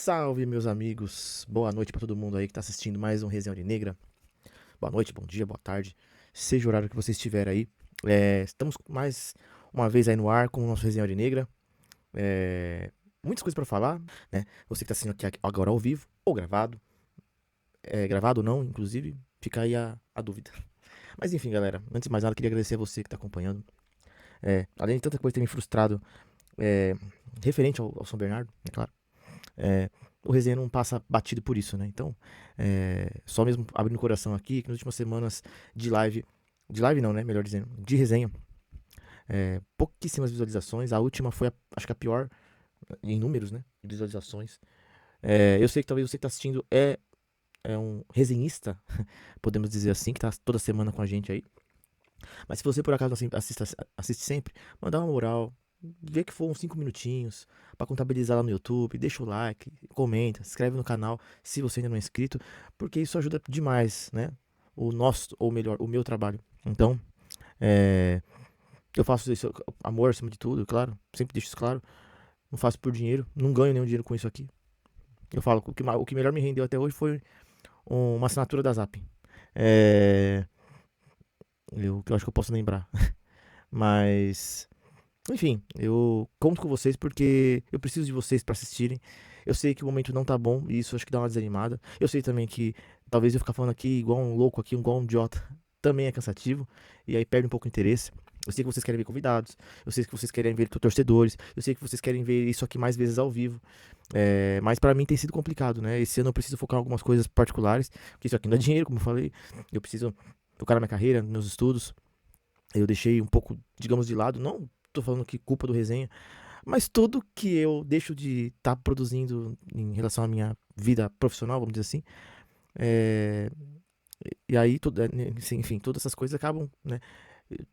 Salve, meus amigos. Boa noite pra todo mundo aí que tá assistindo mais um Resenha Negra. Boa noite, bom dia, boa tarde. Seja o horário que você estiver aí. Estamos mais uma vez aí no ar com o nosso Resenha Negra. Muitas coisas pra falar, né? Você que tá assistindo aqui agora ao vivo ou gravado. Gravado ou não, inclusive, fica aí a dúvida. Mas enfim, galera, antes de mais nada, queria agradecer a você que tá acompanhando. Além de tanta coisa ter me frustrado, é, referente ao São Bernardo, é claro. É, o resenha não passa batido por isso, né? Então, só mesmo abrindo o coração aqui, que nas últimas semanas de live não, né? Melhor dizendo, de resenha, pouquíssimas visualizações. A última foi, acho que a pior em números, né? De visualizações. Eu sei que talvez você que tá assistindo é um resenhista, podemos dizer assim, que tá toda semana com a gente aí. Mas se você por acaso assiste sempre, manda uma moral, vê que for uns 5 minutinhos pra contabilizar lá no YouTube, deixa o like, comenta, se inscreve no canal se você ainda não é inscrito, porque isso ajuda demais, né? O nosso, ou melhor, o meu trabalho. Então, é, eu faço isso, amor acima de tudo, claro, sempre deixo isso claro. Não faço por dinheiro, não ganho nenhum dinheiro com isso aqui. Eu falo, o que melhor me rendeu até hoje foi uma assinatura da Zap. É, eu acho que eu posso lembrar. Mas enfim, eu conto com vocês porque eu preciso de vocês pra assistirem. Eu sei que o momento não tá bom e isso acho que dá uma desanimada. Eu sei também que talvez eu ficar falando aqui igual um louco aqui, igual um idiota, também é cansativo e aí perde um pouco o interesse. Eu sei que vocês querem ver convidados, eu sei que vocês querem ver torcedores, eu sei que vocês querem ver isso aqui mais vezes ao vivo. Mas pra mim tem sido complicado, né? Esse ano eu preciso focar em algumas coisas particulares, porque isso aqui não é dinheiro, como eu falei. Eu preciso focar na minha carreira, nos meus estudos. Eu deixei um pouco, digamos, de lado, não tô falando que culpa do resenha, mas tudo que eu deixo de estar produzindo em relação à minha vida profissional, vamos dizer assim, é, e aí, enfim, todas essas coisas acabam, né,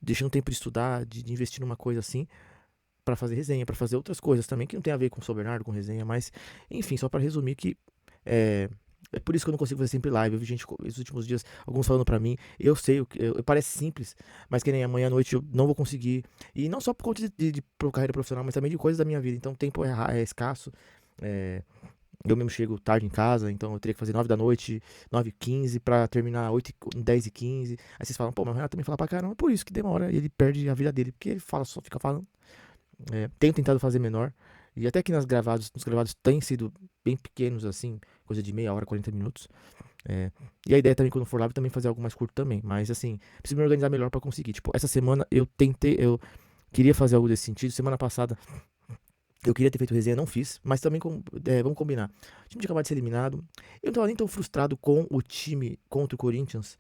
deixando tempo de estudar, de investir numa coisa assim, pra fazer resenha, pra fazer outras coisas também, que não tem a ver com o São Bernardo, com resenha, mas, enfim, só pra resumir que é, é por isso que eu não consigo fazer sempre live. Eu vi gente esses últimos dias, alguns falando pra mim. Eu sei, parece simples, mas que nem amanhã à noite eu não vou conseguir. E não só por conta de carreira profissional, mas também de coisas da minha vida. Então o tempo é escasso. É, eu mesmo chego tarde em casa, então eu teria que fazer 9 da noite, 9h15 pra terminar 10h15. Aí vocês falam, pô, mas o Renato também fala pra caramba, por isso que demora. E ele perde a vida dele, porque ele fala, só fica falando. Tenho tentado fazer menor. E até que nos gravados tem sido bem pequenos, assim, coisa de meia hora, 40 minutos. É, e a ideia também, quando for live, também fazer algo mais curto também. Mas assim, preciso me organizar melhor pra conseguir. Tipo, essa semana eu queria fazer algo desse sentido. Semana passada eu queria ter feito resenha, não fiz. Mas também, vamos combinar. O time tinha acabado de ser eliminado. Eu não tava nem tão frustrado com o time contra o Corinthians.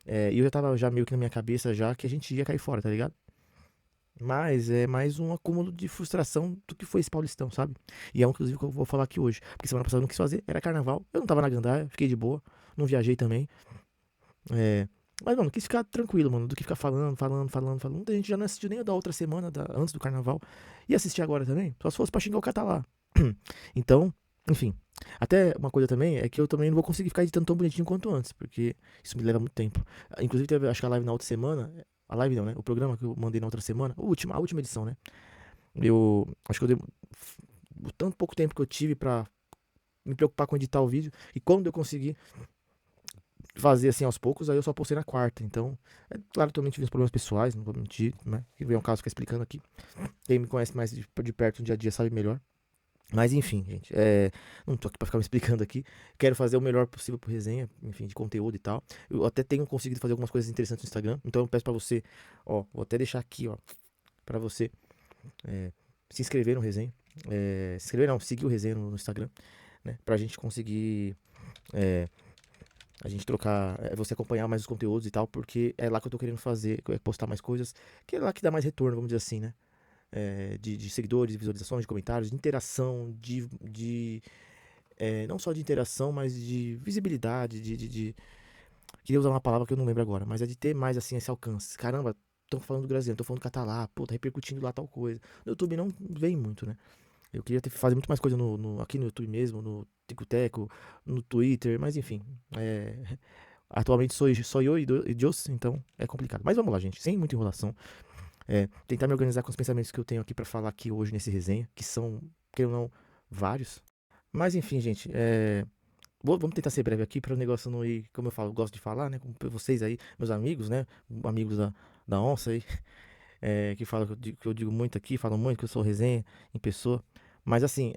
E eu já tava já meio que na minha cabeça já que a gente ia cair fora, tá ligado? Mas é mais um acúmulo de frustração do que foi esse Paulistão, sabe? E é um, inclusive, que eu vou falar aqui hoje. Porque semana passada eu não quis fazer, era carnaval. Eu não tava na gandaia, fiquei de boa. Não viajei também. É, mas, mano, quis ficar tranquilo, mano, do que ficar falando. Muita gente já não assistiu nem a da outra semana, antes do carnaval. E assistir agora também, só se fosse pra xingar o cara lá. Então, enfim. Até uma coisa também é que eu também não vou conseguir ficar editando tão bonitinho quanto antes, porque isso me leva muito tempo. Inclusive, teve, acho que a live na outra semana. A live não, né? O programa que eu mandei na outra semana, a última edição, né? Eu acho que eu dei o tanto pouco tempo que eu tive pra me preocupar com editar o vídeo. E quando eu consegui fazer assim aos poucos, aí eu só postei na quarta. Então, claro, também tive uns problemas pessoais, não vou mentir, né? Que vem um caso ficar explicando aqui. Quem me conhece mais de perto no dia a dia sabe melhor. Mas enfim, gente, não tô aqui pra ficar me explicando aqui. Quero fazer o melhor possível pro resenha, enfim, de conteúdo e tal. Eu até tenho conseguido fazer algumas coisas interessantes no Instagram. Então eu peço pra você, ó, vou até deixar aqui, ó, pra você é, se inscrever no resenha. Se inscrever não, seguir o resenha no Instagram, né? Pra gente conseguir é, a gente trocar, você acompanhar mais os conteúdos e tal, porque é lá que eu tô querendo fazer, postar mais coisas, que é lá que dá mais retorno, vamos dizer assim, né? De seguidores, de visualizações, de comentários, de interação, não só de interação, mas de visibilidade, queria usar uma palavra que eu não lembro agora, mas é de ter mais assim esse alcance. Caramba, estão falando do Graziano, estão falando do Catalá, pô, tá repercutindo lá tal coisa. No YouTube não vem muito, né? Eu queria fazer muito mais coisa aqui no YouTube mesmo, no Ticoteco, no Twitter, mas enfim. Atualmente sou eu e Deus, então é complicado. Mas vamos lá, gente, sem muita enrolação. Tentar me organizar com os pensamentos que eu tenho aqui pra falar aqui hoje nesse resenha, que são, querendo ou não, vários. Mas enfim, gente, vamos tentar ser breve aqui para o negócio não ir, como eu falo, eu gosto de falar, né? Com vocês aí, meus amigos, né? Amigos da onça aí, que falam que eu digo muito aqui, falam muito que eu sou resenha em pessoa. Mas assim,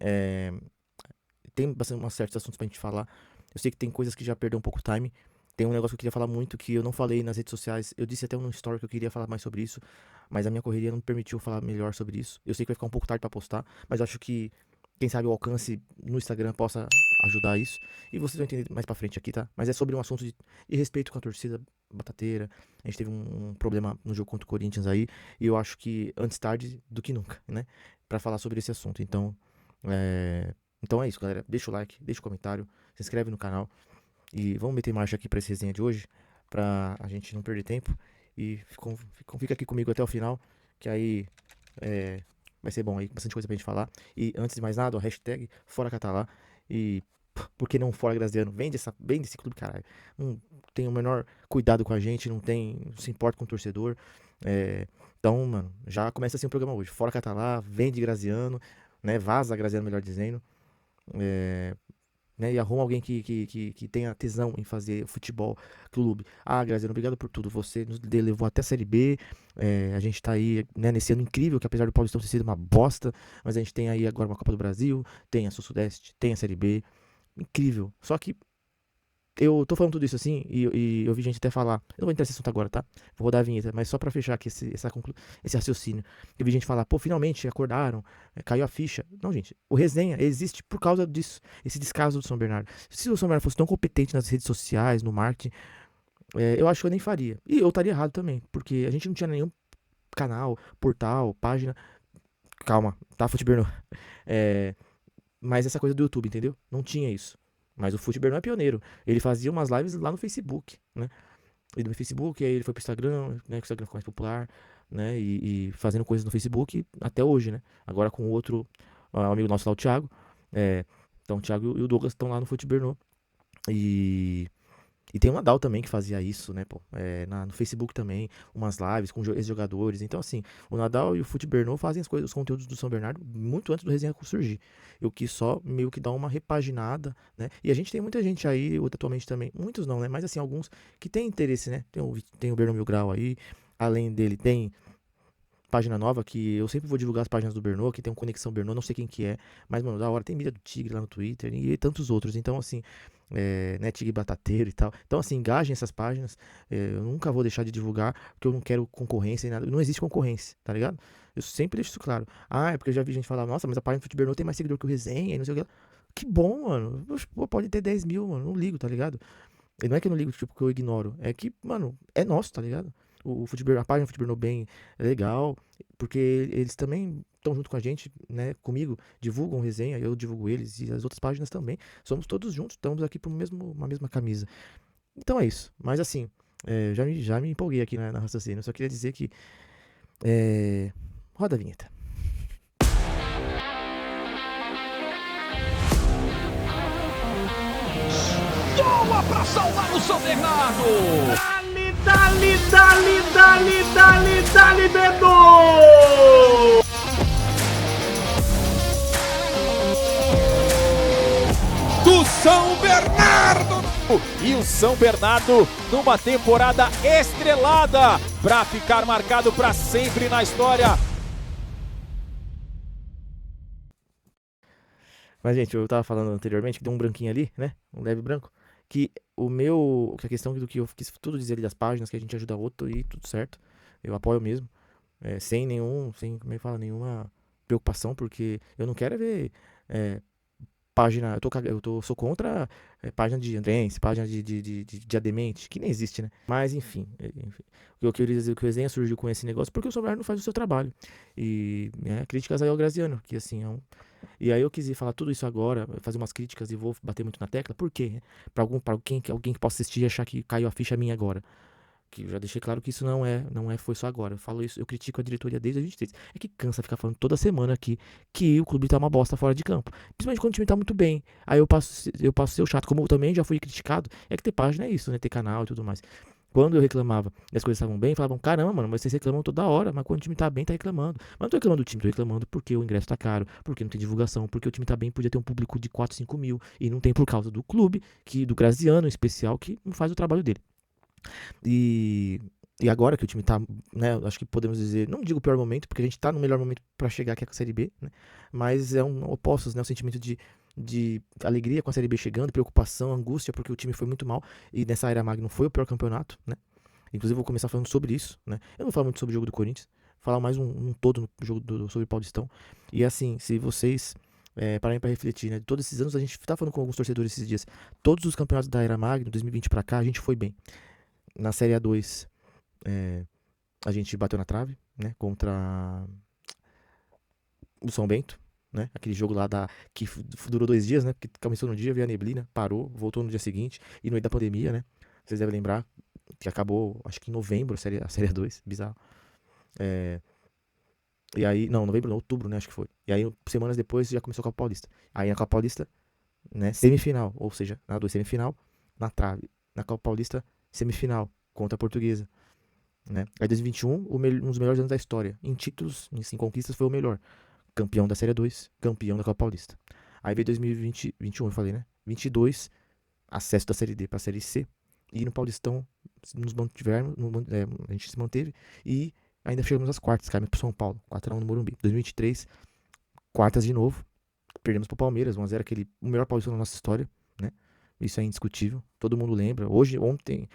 tem bastante uns certos assuntos pra gente falar. Eu sei que tem coisas que já perdeu um pouco o time. Tem um negócio que eu queria falar muito que eu não falei nas redes sociais. Eu disse até no story que eu queria falar mais sobre isso, mas a minha correria não me permitiu falar melhor sobre isso. Eu sei que vai ficar um pouco tarde pra postar, mas eu acho que quem sabe o alcance no Instagram possa ajudar isso. E vocês vão entender mais pra frente aqui, tá? Mas é sobre um assunto de respeito com a torcida batateira. A gente teve um problema no jogo contra o Corinthians aí, e eu acho que antes tarde do que nunca, né? Pra falar sobre esse assunto. É, então é isso, galera. Deixa o like, deixa o comentário, se inscreve no canal e vamos meter marcha aqui pra essa resenha de hoje, pra a gente não perder tempo. E fica aqui comigo até o final, que aí é, vai ser bom aí, bastante coisa pra gente falar. E antes de mais nada, ó, hashtag Fora Catalá. E por que não Fora Graziano? Vem desse clube, caralho. Não tem o menor cuidado com a gente, não se importa com o torcedor. Então, mano, já começa assim o programa hoje. Fora Catalá, vem de Graziano, né? Vaza Graziano, melhor dizendo. É, né, e arruma alguém que tenha tesão em fazer futebol clube. Ah, Graziano, obrigado por tudo. Você nos levou até a Série B. A gente tá aí, né, nesse ano incrível, que apesar do Paulistão ter sido uma bosta, mas a gente tem aí agora uma Copa do Brasil, tem a Sul-Sudeste, tem a Série B. Incrível. Só que eu tô falando tudo isso assim, e eu vi gente até falar. Eu não vou entrar nesse assunto agora, tá? Vou rodar a vinheta, mas só pra fechar aqui esse raciocínio. Eu vi gente falar, pô, finalmente acordaram, caiu a ficha. Não, gente, o resenha existe por causa disso, esse descaso do São Bernardo. Se o São Bernardo fosse tão competente nas redes sociais, no marketing, eu acho que eu nem faria. E eu estaria errado também, porque a gente não tinha nenhum canal, portal, página. Calma, tá, Futebol? É, mas essa coisa do YouTube, entendeu? Não tinha isso. Mas o Futebol não é pioneiro. Ele fazia umas lives lá no Facebook, né? Ele no Facebook, aí ele foi pro Instagram, né? Que o Instagram ficou mais popular, né? E fazendo coisas no Facebook até hoje, né? Agora com outro amigo nosso lá, o Thiago. É, então o Thiago e o Douglas estão lá no Futebol. E e tem o Nadal também que fazia isso, né, pô? No Facebook também, umas lives com ex-jogadores. Então, assim, o Nadal e o Futebol fazem os conteúdos do São Bernardo muito antes do Resenha surgir. Eu quis só meio que dar uma repaginada, né? E a gente tem muita gente aí, atualmente também, muitos não, né? Mas, assim, alguns que têm interesse, né? Tem o Bernou Mil Grau aí, além dele tem página nova que eu sempre vou divulgar as páginas do Bernou, que tem um Conexão Bernou, não sei quem que é, mas, mano, da hora, tem mídia do Tigre lá no Twitter e tantos outros. Então, assim, né, Tigre Batateiro e tal. Então, assim, engajem essas páginas. Eu nunca vou deixar de divulgar, porque eu não quero concorrência nem nada. Não existe concorrência, tá ligado? Eu sempre deixo isso claro. Ah, é porque eu já vi gente falar, nossa, mas a página do Futebol tem mais seguidor que o Resenha e não sei o que lá. Que bom, mano. Pô, pode ter 10 mil, mano. Não ligo, tá ligado? E não é que eu não ligo, tipo, que eu ignoro. É que, mano, é nosso, tá ligado? O futebol, a página do Futebol Bem é legal, porque eles também estão junto com a gente, né? Comigo, divulgam resenha, eu divulgo eles e as outras páginas também. Somos todos juntos, estamos aqui por uma mesma camisa. Então é isso. Mas assim, já me empolguei aqui na raciocínio. Eu só queria dizer que. Roda a vinheta. Boa pra salvar o São Bernardo! Dali, Beto! Do São Bernardo! E o São Bernardo numa temporada estrelada pra ficar marcado pra sempre na história. Mas, gente, eu tava falando anteriormente que deu um branquinho ali, né? Um leve branco. Que a questão do que eu quis tudo dizer ali das páginas, que a gente ajuda outro e tudo certo. Eu apoio mesmo. Como é que fala, nenhuma preocupação, porque eu não quero ver página. Sou contra página de Andrense, página de Ademente, que nem existe, né? Mas enfim. O que eu queria dizer que o resenha surgiu com esse negócio porque o São Bernardo não faz o seu trabalho. E críticas aí ao Graziano, que assim E aí eu quis ir falar tudo isso agora, fazer umas críticas e vou bater muito na tecla. Por quê? Pra alguém que possa assistir e achar que caiu a ficha minha agora. Que eu já deixei claro que isso foi só agora. Eu falo isso, eu critico a diretoria desde 2023. É que cansa ficar falando toda semana aqui que o clube tá uma bosta fora de campo. Principalmente quando o time tá muito bem. Aí eu passo a ser o chato. Como eu também já fui criticado, é que ter página é isso, né? Ter canal e tudo mais. Quando eu reclamava e as coisas estavam bem, falavam, caramba, mano, mas vocês reclamam toda hora, mas quando o time tá bem, tá reclamando. Mas não tô reclamando do time, tô reclamando porque o ingresso tá caro, porque não tem divulgação, porque o time tá bem, podia ter um público de 4, 5 mil, e não tem por causa do clube, do Graziano em especial, que não faz o trabalho dele. E, e agora que o time tá, né, acho que podemos dizer, não digo o pior momento, porque a gente tá no melhor momento pra chegar aqui com a Série B, né, mas é um opostos, né, o sentimento de alegria com a Série B chegando, preocupação, angústia, porque o time foi muito mal, e nessa era Magno foi o pior campeonato, né, inclusive eu vou começar falando sobre isso, né, eu não vou falar muito sobre o jogo do Corinthians, falar mais um todo no jogo sobre o Paulistão, e assim, se vocês pararem pra refletir, né, todos esses anos, a gente tá falando com alguns torcedores esses dias, todos os campeonatos da era Magno, 2020 pra cá, a gente foi bem. Na Série A2, a gente bateu na trave, né? Contra o São Bento, né? Aquele jogo lá que durou 2 dias, né? Porque começou no dia, veio a neblina, parou, voltou no dia seguinte. E no meio da pandemia, né? Vocês devem lembrar que acabou, acho que em novembro, a Série A2, bizarro. E aí, não, novembro não, outubro, né? Acho que foi. E aí, semanas depois, já começou a Copa Paulista. Aí na Copa Paulista, né? Semifinal, ou seja, na A2 semifinal, na trave. Na Copa Paulista, semifinal contra a Portuguesa, né? Aí 2021, um dos melhores anos da história. Em títulos, em conquistas, foi o melhor. Campeão da Série 2, campeão da Copa Paulista. Aí veio 2020, 21, eu falei, né? 22, acesso da Série D para a Série C. E no Paulistão, nos mantivemos, a gente se manteve e ainda chegamos às quartas, caímos pro São Paulo, 4x1 no Morumbi. 2023, quartas de novo, perdemos pro Palmeiras, 1x0, o melhor Paulistão da nossa história, né? Isso é indiscutível, todo mundo lembra. Ontem,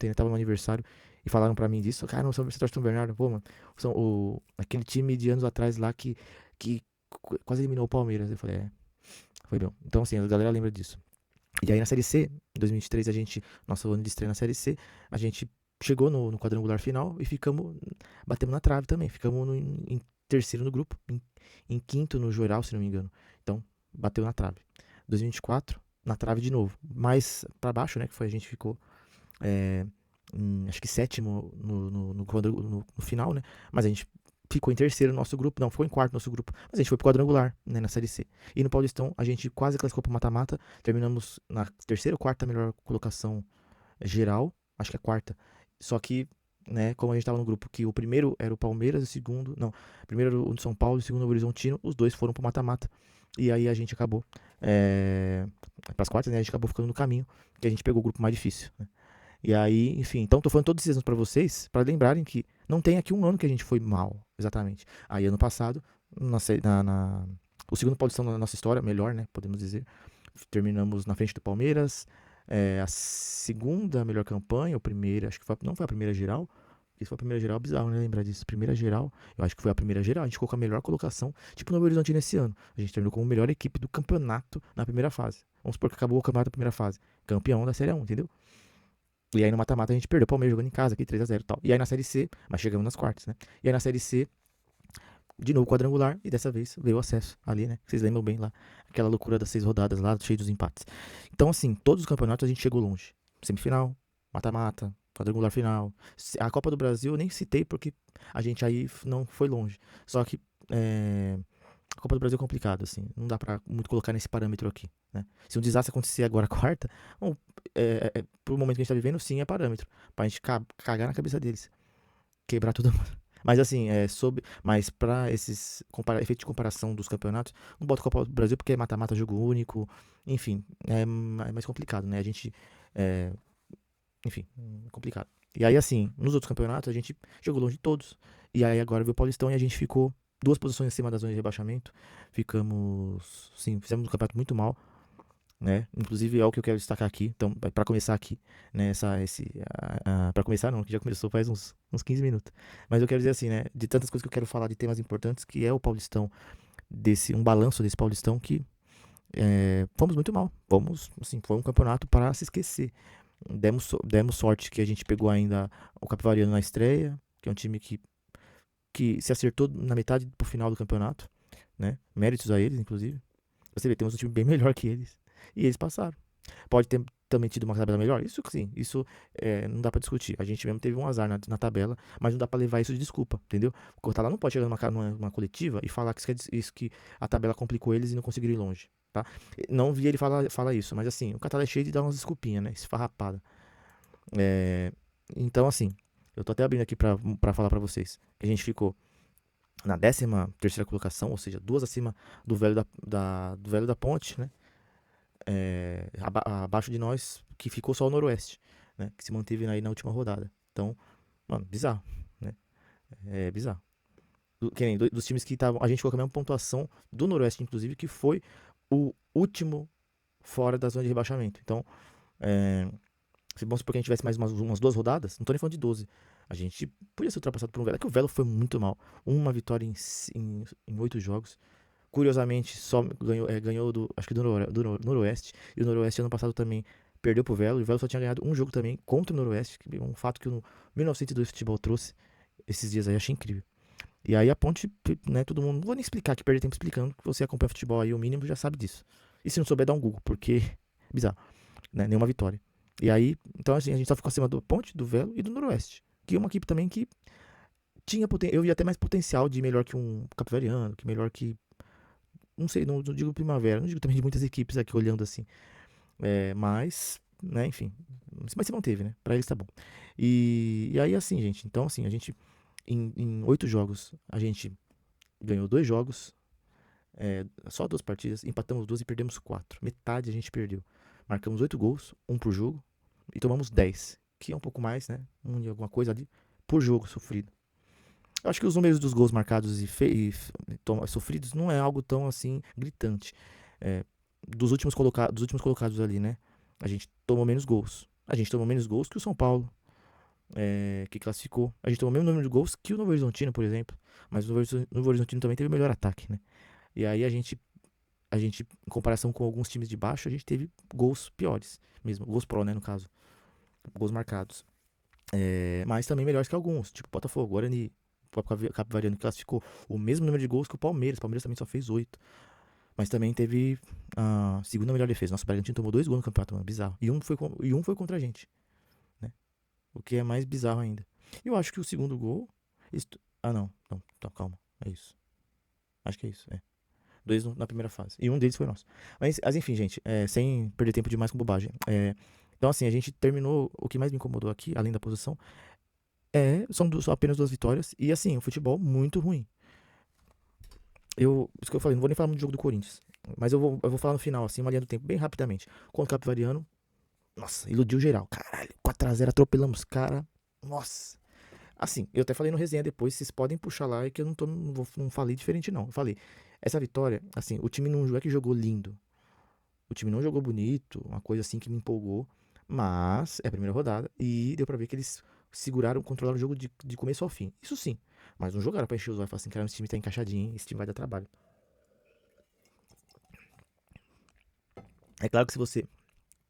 né, tava no aniversário e falaram pra mim disso. Cara, não, você torce São Bernardo, pô, mano. Aquele time de anos atrás lá que quase eliminou o Palmeiras. Eu falei, foi bom. Então, assim, a galera lembra disso. E aí na Série C, em 2023, nosso ano de estreia na Série C, a gente chegou no quadrangular final e batemos na trave também. Ficamos em terceiro no grupo, em quinto no geral, se não me engano. Então, bateu na trave. 2024, na trave de novo. Mais pra baixo, né, a gente ficou, acho que sétimo no final, né, mas a gente ficou em terceiro no nosso grupo, não, ficou em quarto no nosso grupo, mas a gente foi pro quadrangular, né, na Série C. E no Paulistão, a gente quase classificou pro mata-mata, terminamos na terceira ou quarta melhor colocação geral, acho que é quarta, só que, né, como a gente tava no grupo que o primeiro era o Palmeiras, o segundo, não, o primeiro era o São Paulo, o segundo era o Horizontino, os dois foram pro mata-mata, e aí a gente acabou, pras quartas, né, a gente acabou ficando no caminho, que a gente pegou o grupo mais difícil, né. E aí, enfim, então tô falando todos esses anos pra vocês, pra lembrarem que não tem aqui um ano que a gente foi mal, exatamente. Aí ano passado, o segundo Paulistão da nossa história, melhor, né, podemos dizer, terminamos na frente do Palmeiras, a segunda melhor campanha, ou primeira, acho que não foi a primeira geral, isso foi a primeira geral, bizarro, né, lembrar disso, primeira geral, eu acho que foi a primeira geral, a gente ficou com a melhor colocação, tipo no Novo Horizonte nesse ano, a gente terminou como a melhor equipe do campeonato na primeira fase, vamos supor que acabou o campeonato da primeira fase, campeão da Série 1, entendeu? E aí no mata-mata a gente perdeu o Palmeiras jogando em casa aqui, 3x0 e tal. E aí na Série C, mas chegamos nas quartas, né? E aí na Série C, de novo quadrangular, e dessa vez veio o acesso ali, né? Vocês lembram bem lá, aquela loucura das 6 rodadas lá, cheio dos empates. Então assim, todos os campeonatos a gente chegou longe. Semifinal, mata-mata, quadrangular final. A Copa do Brasil eu nem citei porque a gente aí não foi longe. Só que a Copa do Brasil é complicado, assim. Não dá pra muito colocar nesse parâmetro aqui, né? Se um desastre acontecer agora quarta, pro momento que a gente tá vivendo, sim, é parâmetro. Pra gente cagar na cabeça deles. Quebrar tudo. Mas assim, mas pra esses efeitos de comparação dos campeonatos, não bota Copa do Brasil porque é mata-mata, jogo único. Enfim, é mais complicado, né? A gente. Enfim, é complicado. E aí, assim, nos outros campeonatos, a gente jogou longe de todos. E aí agora veio o Paulistão e a gente ficou 2 posições acima da zona de rebaixamento. Fizemos um campeonato muito mal, né? Inclusive é o que eu quero destacar aqui. Então, para começar aqui, né? Para começar não, que já começou faz uns 15 minutos. Mas eu quero dizer assim, né? De tantas coisas que eu quero falar de temas importantes, que é o Paulistão, um balanço desse Paulistão que fomos muito mal. Foi um campeonato para se esquecer. Demos sorte que a gente pegou ainda o Capivariano na estreia, que é um time que se acertou na metade pro final do campeonato, né? Méritos a eles, inclusive. Você vê, temos um time bem melhor que eles. E eles passaram. Pode ter também tido uma tabela melhor? Isso sim, isso não dá pra discutir. A gente mesmo teve um azar na tabela, mas não dá pra levar isso de desculpa, entendeu? O Cortala não pode chegar numa coletiva e falar que a tabela complicou eles e não conseguiram ir longe, tá? Não vi ele falar isso, mas assim, o Cortala é cheio de dar umas desculpinhas, né? Esfarrapada. Então, assim, eu tô até abrindo aqui pra falar pra vocês. Que a gente ficou na 13ª colocação, ou seja, 2 acima do Velho do Velho da Ponte, né? Abaixo de nós, que ficou só o Noroeste, né? Que se manteve aí na última rodada. Então, mano, bizarro, né? É bizarro. Que nem dos times que estavam. A gente ficou com a mesma pontuação do Noroeste, inclusive, que foi o último fora da zona de rebaixamento. Então, se vamos supor que a gente tivesse mais umas 2 rodadas, não tô nem falando de 12. A gente podia ser ultrapassado por um Velo. É que o Velo foi muito mal. Uma vitória em 8 jogos. Curiosamente, só ganhou acho que do Noroeste. E o Noroeste ano passado também perdeu pro Velo. E o Velo só tinha ganhado um jogo também contra o Noroeste. Que é um fato que o 1902 Futebol trouxe esses dias aí. Achei incrível. E aí a Ponte, né, todo mundo... Não vou nem explicar, que perder tempo explicando. Que você acompanha futebol aí, o mínimo já sabe disso. E se não souber, dá um Google, porque... Bizarro. Né, nenhuma vitória. E aí, então assim, a gente só ficou acima do Ponte, do Velo e do Noroeste. Que é uma equipe também que tinha eu vi até mais potencial de melhor que um Capivariano, que melhor que... Não sei, não digo Primavera, não digo também de muitas equipes aqui olhando assim. Mas, né, enfim. Mas se manteve, né? Pra eles tá bom. E aí, assim, gente. Então, assim, a gente, em 8 jogos, a gente ganhou 2 jogos, só 2 partidas, empatamos 2 e perdemos 4. Metade a gente perdeu. Marcamos 8 gols, 1 por jogo, e tomamos 10, que é um pouco mais, né? E alguma coisa ali por jogo sofrido. Eu acho que os números dos gols marcados e sofridos não é algo tão assim gritante. Dos últimos colocados ali, né? A gente tomou menos gols. A gente tomou menos gols que o São Paulo, que classificou. A gente tomou o mesmo número de gols que o Novo Horizontino, por exemplo. Mas o Novo Horizontino também teve o melhor ataque, né? E aí a gente, em comparação com alguns times de baixo, a gente teve gols piores mesmo. Gols pró, né, no caso. Gols marcados. Mas também melhores que alguns, tipo Botafogo, Guarani. O Capivariano classificou o mesmo número de gols que o Palmeiras. O Palmeiras também só fez 8. Mas também teve a segunda melhor defesa. Nossa, o Bragantino tomou 2 gols no campeonato, mano. Bizarro. E um foi contra a gente, né? O que é mais bizarro ainda. Eu acho que o segundo gol... Não, calma. É isso. Acho que é isso, 2 na primeira fase. E um deles foi nosso. Mas enfim, gente, sem perder tempo demais com bobagem. Então, assim, a gente terminou... O que mais me incomodou aqui, além da posição, são só apenas 2 vitórias. E, assim, o futebol muito ruim. Isso que eu falei, não vou nem falar muito do jogo do Corinthians. Mas eu vou falar no final, assim, uma linha do tempo, bem rapidamente. Contra o Capivariano, nossa, iludiu geral. Caralho, 4x0, atropelamos os caras. Nossa. Assim, eu até falei no resenha depois, vocês podem puxar lá, que eu não falei diferente, não. Eu falei, essa vitória, assim, o time não é que jogou lindo. O time não jogou bonito, uma coisa assim que me empolgou. Mas é a primeira rodada e deu pra ver que eles controlaram o jogo de começo ao fim. Isso sim. Mas não jogaram pra encher os olhos e falar assim, cara, esse time tá encaixadinho, esse time vai dar trabalho. É claro que se você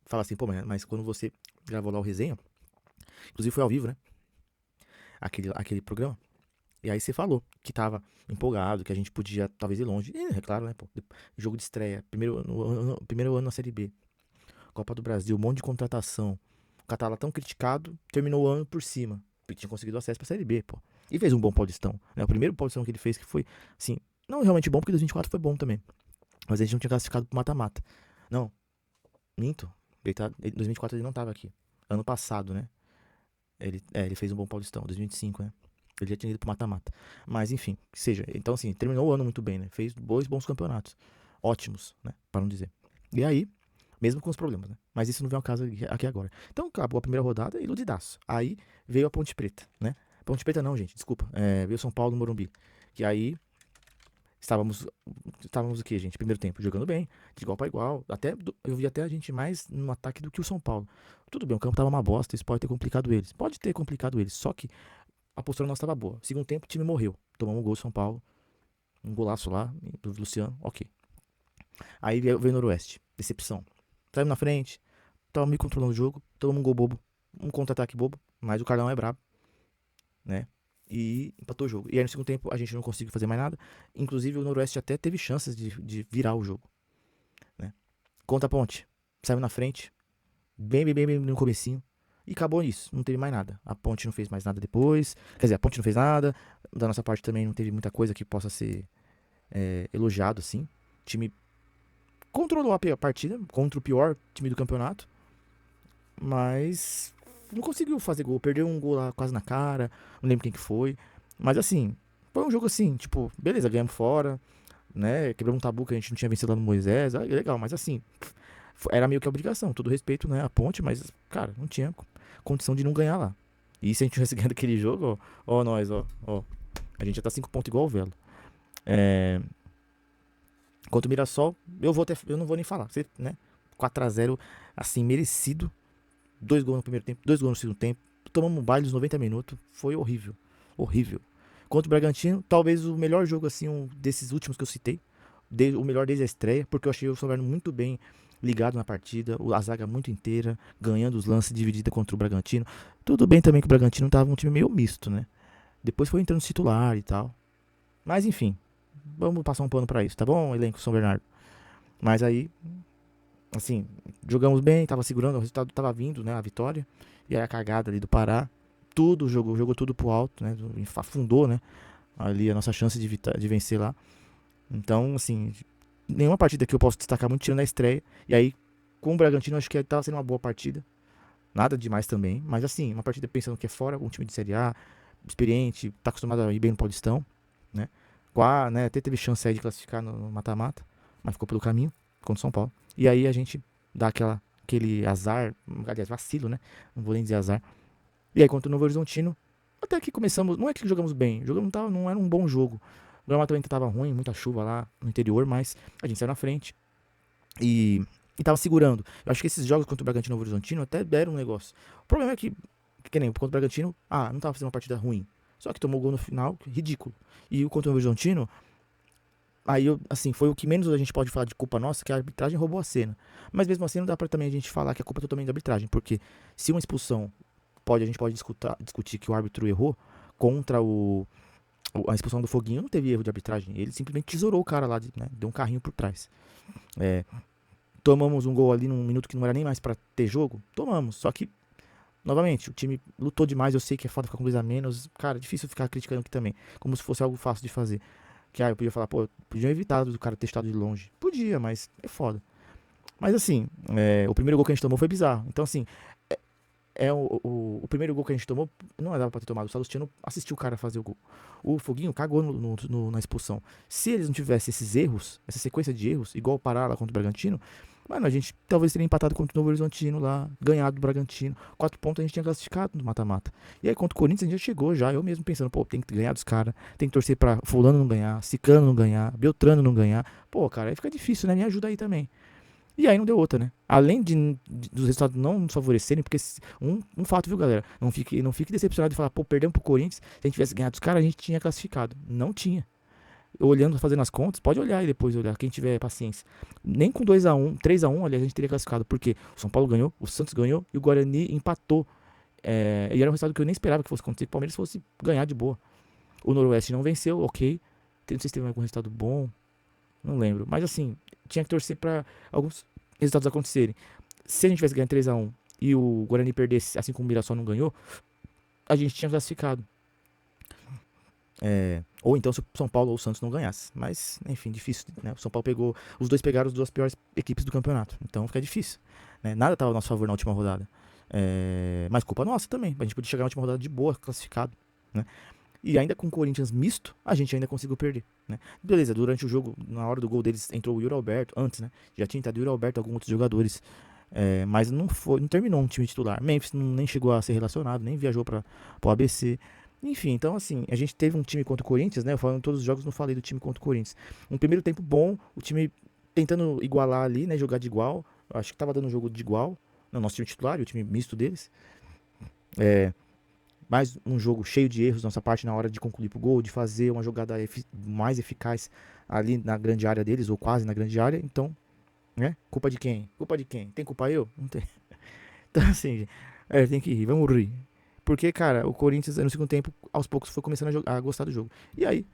fala assim, pô, mas quando você gravou lá o resenha, inclusive foi ao vivo, né? Aquele programa. E aí você falou que tava empolgado, que a gente podia talvez ir longe. E, é claro, né, pô? Jogo de estreia, primeiro ano na Série B. Copa do Brasil, um monte de contratação. O cara tava tão criticado, terminou o ano por cima. Porque tinha conseguido acesso pra Série B, pô. E fez um bom Paulistão, né? O primeiro Paulistão que ele fez que foi, assim, não realmente bom, porque 2024 foi bom também. Mas a gente não tinha classificado pro mata-mata. Não, minto. Em 2024 ele não tava aqui. Ano passado, né? Ele fez um bom Paulistão, 2025, né? Ele já tinha ido pro mata-mata. Mas enfim, que seja. Então assim, terminou o ano muito bem, né? Fez bons campeonatos. Ótimos, né? Para não dizer. E aí, mesmo com os problemas, né? Mas isso não vem ao caso aqui agora. Então acabou a primeira rodada, iludidaço. Aí veio a Ponte Preta, né? Ponte Preta não, gente, desculpa. Veio São Paulo no Morumbi. Que aí estávamos o quê, gente? Primeiro tempo jogando bem, de igual para igual. Eu vi até a gente mais no ataque do que o São Paulo. Tudo bem, o campo tava uma bosta, isso pode ter complicado eles. Pode ter complicado eles, só que a postura nossa tava boa. Segundo tempo, o time morreu. Tomamos um gol do São Paulo. Um golaço lá, do Luciano, ok. Aí veio o Noroeste. Decepção. Saímos na frente, tava me controlando o jogo, tomamos um gol bobo, um contra-ataque bobo, mas o Carlão é brabo, né? E empatou o jogo. E aí no segundo tempo a gente não conseguiu fazer mais nada. Inclusive o Noroeste até teve chances de virar o jogo, né? Contra a Ponte. Saiu na frente, bem no comecinho. E acabou nisso, não teve mais nada. A Ponte não fez mais nada depois. Quer dizer, a Ponte não fez nada. Da nossa parte também não teve muita coisa que possa ser elogiado, assim. O time controlou a partida contra o pior time do campeonato. Mas não conseguiu fazer gol. Perdeu um gol lá quase na cara. Não lembro quem que foi. Mas assim, foi um jogo assim, tipo, beleza, ganhamos fora, né? Quebramos um tabu que a gente não tinha vencido lá no Moisés. Legal, mas assim, era meio que obrigação. Todo respeito, né? A Ponte, mas, cara, não tinha condição de não ganhar lá. E se a gente tivesse ganhado aquele jogo, ó, nós, ó. A gente já tá 5 pontos igual o Velo. Contra o Mirassol, eu não vou nem falar, né? 4-0, assim, merecido. 2 gols no primeiro tempo, 2 gols no segundo tempo. Tomamos um baile dos 90 minutos. Foi horrível. Horrível. Contra o Bragantino, talvez o melhor jogo, assim, desses últimos que eu citei. O melhor desde a estreia, porque eu achei o São Bernardo muito bem ligado na partida. A zaga muito inteira, ganhando os lances, dividida contra o Bragantino. Tudo bem também que o Bragantino tava um time meio misto, né? Depois foi entrando titular e tal. Mas enfim, vamos passar um pano pra isso, tá bom, elenco São Bernardo? Mas aí, assim, jogamos bem, tava segurando, o resultado tava vindo, né, a vitória. E aí a cagada ali do Pará, jogou tudo pro alto, né, afundou, né, ali a nossa chance de vencer lá. Então, assim, nenhuma partida que eu posso destacar muito tirando a estreia. E aí, com o Bragantino, acho que tava sendo uma boa partida. Nada demais também, mas assim, uma partida pensando que é fora, um time de Série A, experiente, tá acostumado a ir bem no Paulistão, né? Né, até teve chance aí de classificar no mata-mata, mas ficou pelo caminho contra o São Paulo. E aí a gente dá aquele azar, aliás, vacilo, né? Não vou nem dizer azar. E aí contra o Novo Horizontino, até que começamos, não é que jogamos bem, não era um bom jogo. O gramado também tava ruim, muita chuva lá no interior, mas a gente saiu na frente e tava segurando. Eu acho que esses jogos contra o Bragantino e o Novo Horizontino até deram um negócio. O problema é que nem contra o Bragantino, não tava fazendo uma partida ruim. Só que tomou gol no final, ridículo. E o contra o Novo Horizontino, aí assim, foi o que menos a gente pode falar de culpa nossa, que a arbitragem roubou a cena. Mas mesmo assim não dá pra também a gente falar que a culpa é totalmente da arbitragem, porque se uma expulsão a gente pode discutir que o árbitro errou, contra a expulsão do Foguinho não teve erro de arbitragem, ele simplesmente tesourou o cara lá, né, deu um carrinho por trás. Tomamos um gol ali num minuto que não era nem mais pra ter jogo, tomamos, só que novamente, o time lutou demais, eu sei que é foda ficar com 2 a menos. Cara, é difícil ficar criticando aqui também, como se fosse algo fácil de fazer. Que eu podia falar, pô, podia evitar do cara ter estado de longe. Podia, mas é foda. Mas assim, o primeiro gol que a gente tomou foi bizarro. Então assim, o primeiro gol que a gente tomou, não dava pra ter tomado. O Salustino assistiu o cara fazer o gol. O Foguinho cagou na expulsão. Se eles não tivessem esses erros, essa sequência de erros, igual o Pará lá contra o Bragantino, mano, a gente talvez teria empatado contra o Novo Horizontino lá, ganhado do Bragantino. 4 pontos a gente tinha classificado no mata-mata. E aí contra o Corinthians a gente já chegou já, eu mesmo pensando, pô, tem que ganhar dos caras, tem que torcer pra fulano não ganhar, Cicano não ganhar, Beltrano não ganhar. Pô, cara, aí fica difícil, né? Me ajuda aí também. E aí não deu outra, né? Além dos resultados não nos favorecerem, porque um fato, viu, galera? Não fique decepcionado de falar, pô, perdemos pro Corinthians, se a gente tivesse ganhado dos caras, a gente tinha classificado. Não tinha. Olhando, fazendo as contas, pode olhar e depois olhar, quem tiver paciência. Nem com 2-1, 3-1, aliás, a gente teria classificado, porque o São Paulo ganhou, o Santos ganhou e o Guarani empatou. E era um resultado que eu nem esperava que fosse acontecer, que o Palmeiras fosse ganhar de boa. O Noroeste não venceu, ok. Não sei se teve algum resultado bom, não lembro. Mas assim, tinha que torcer pra alguns resultados acontecerem. Se a gente tivesse ganho 3-1 e o Guarani perdesse, assim como o Mirassol não ganhou, a gente tinha classificado. Ou então se o São Paulo ou o Santos não ganhasse. Mas, enfim, difícil, né? O São Paulo os dois pegaram as 2 piores equipes do campeonato. Então fica difícil, né? Nada estava a nosso favor na última rodada. Mas culpa nossa também. A gente podia chegar na última rodada de boa, classificado, né? E ainda com o Corinthians misto, a gente ainda conseguiu perder, né? Beleza, durante o jogo, na hora do gol deles, entrou o Yuri Alberto, antes, né? Já tinha entrado o Yuri Alberto e alguns outros jogadores. Mas não terminou um time titular. Memphis nem chegou a ser relacionado, nem viajou para o ABC. Enfim, então assim, a gente teve um time contra o Corinthians, né? Eu falo em todos os jogos, não falei do time contra o Corinthians. Um primeiro tempo bom, o time tentando igualar ali, né? Jogar de igual. Eu acho que tava dando um jogo de igual. No nosso time titular, o time misto deles. Mais um jogo cheio de erros da nossa parte na hora de concluir pro gol, de fazer uma jogada mais eficaz ali na grande área deles, ou quase na grande área. Então, né? Culpa de quem? Culpa de quem? Tem culpa eu? Não tem. Então assim, tem que rir, vamos rir. Porque, cara, o Corinthians no segundo tempo, aos poucos, foi começando a gostar do jogo. E aí,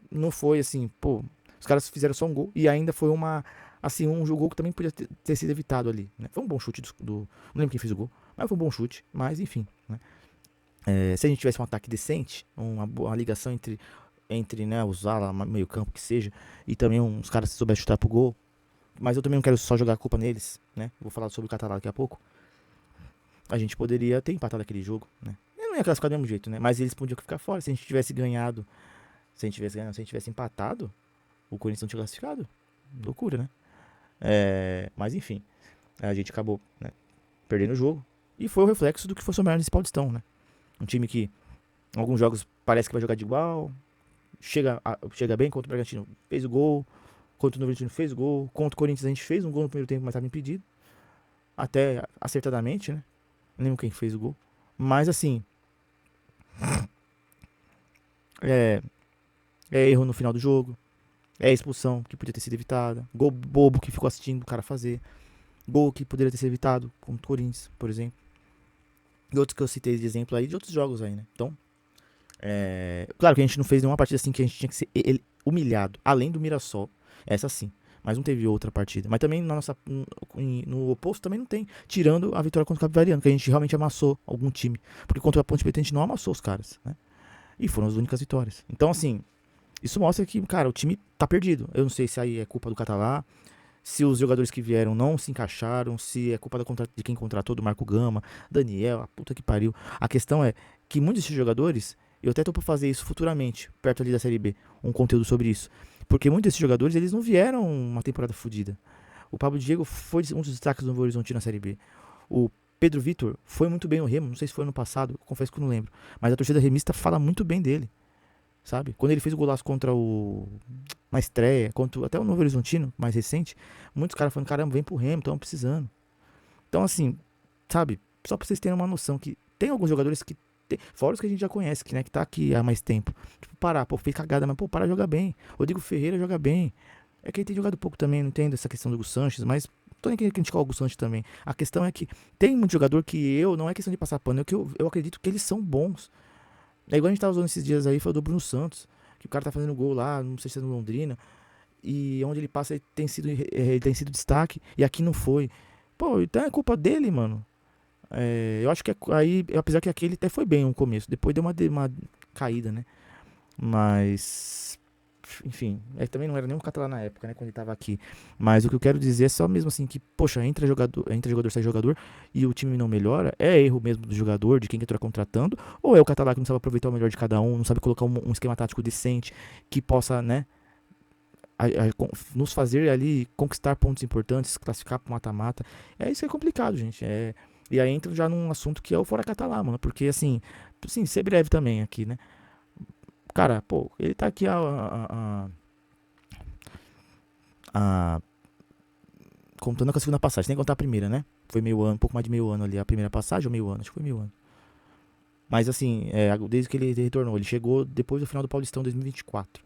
não foi assim, pô, os caras fizeram só um gol e ainda foi um jogo que também podia ter sido evitado ali, né? Foi um bom chute não lembro quem fez o gol, mas foi um bom chute, mas enfim, né? Se a gente tivesse um ataque decente, uma ligação entre né, os ala, meio campo que seja, e também uns caras que souberem chutar pro gol, mas eu também não quero só jogar a culpa neles, né? Vou falar sobre o Catalá daqui a pouco. a gente poderia ter empatado aquele jogo, né? Eu não ia classificar do mesmo jeito, né? Mas eles podiam ficar fora. Se a gente tivesse ganhado, se a gente tivesse empatado, o Corinthians não tinha classificado. Loucura, né? Mas enfim, a gente acabou, né, perdendo o jogo. E foi o reflexo do que foi o São nesse Paulistão, né? Um time que em alguns jogos parece que vai jogar de igual, chega bem contra o Bragantino, fez o gol, contra o Novo Horizontino fez o gol, contra o Corinthians a gente fez um gol no primeiro tempo, mas estava impedido, até acertadamente, né? Não lembro quem fez o gol. Mas assim, é erro no final do jogo, é expulsão que podia ter sido evitada, gol bobo que ficou assistindo o cara fazer, gol que poderia ter sido evitado contra o Corinthians, por exemplo. E outros que eu citei de exemplo aí, de outros jogos aí, né? Então, claro que a gente não fez nenhuma partida assim que a gente tinha que ser humilhado, além do Mirassol, essa sim. Mas não teve outra partida. Mas também no oposto também não tem. Tirando a vitória contra o Capivariano, que a gente realmente amassou algum time. Porque contra a Ponte Preta a gente não amassou os caras, né? E foram as únicas vitórias. Então, assim, isso mostra que, cara, o time tá perdido. Eu não sei se aí é culpa do Catalá, se os jogadores que vieram não se encaixaram, se é culpa de quem contratou, do Marco Gama, Daniel, a puta que pariu. A questão é que muitos desses jogadores, eu até tô pra fazer isso futuramente, perto ali da Série B, um conteúdo sobre isso. Porque muitos desses jogadores, eles não vieram uma temporada fodida. O Pablo Diego foi um dos destaques do Novo Horizontino na Série B. O Pedro Vitor foi muito bem no Remo, não sei se foi ano passado, confesso que eu não lembro. Mas a torcida remista fala muito bem dele, sabe? Quando ele fez o golaço na estreia, contra até o Novo Horizontino, mais recente, muitos caras falando, caramba, vem pro Remo, estamos precisando. Então assim, sabe? Só pra vocês terem uma noção que tem alguns jogadores que fora os que a gente já conhece, que tá aqui há mais tempo. Tipo, Pará, fez cagada, mas Pará joga bem. Rodrigo Ferreira joga bem. É que ele tem jogado pouco também, não entendo essa questão do Hugo Sanches, mas tô nem querendo criticar o Hugo Sanches também. A questão é que tem muito jogador que não é questão de passar pano, é que eu acredito que eles são bons. É igual a gente tava usando esses dias aí, foi do Bruno Santos, que o cara tá fazendo gol lá, não sei se é no Londrina, e onde ele passa ele tem sido destaque, e aqui não foi. Pô, então é culpa dele, mano. Eu acho que aí, apesar que aquele até foi bem no começo, depois deu uma caída, né? Mas, enfim, também não era nem um Catalá na época, né? Quando ele tava aqui. Mas o que eu quero dizer é só mesmo assim que, poxa, entra jogador, sai jogador e o time não melhora. É erro mesmo do jogador, de quem que tá contratando, ou é o Catalá que não sabe aproveitar o melhor de cada um, não sabe colocar um esquema tático decente que possa, né? Nos fazer ali conquistar pontos importantes, classificar pro mata-mata. Isso que é complicado, gente. E aí entra já num assunto que é o fora Catalá, mano. Porque assim, ser breve também aqui, né? Cara, pô, ele tá aqui contando com a segunda passagem, sem contar a primeira, né? Foi meio ano, um pouco mais de meio ano ali. A primeira passagem ou meio ano? Acho que foi meio ano. Mas assim, desde que ele retornou, ele chegou depois do final do Paulistão 2024.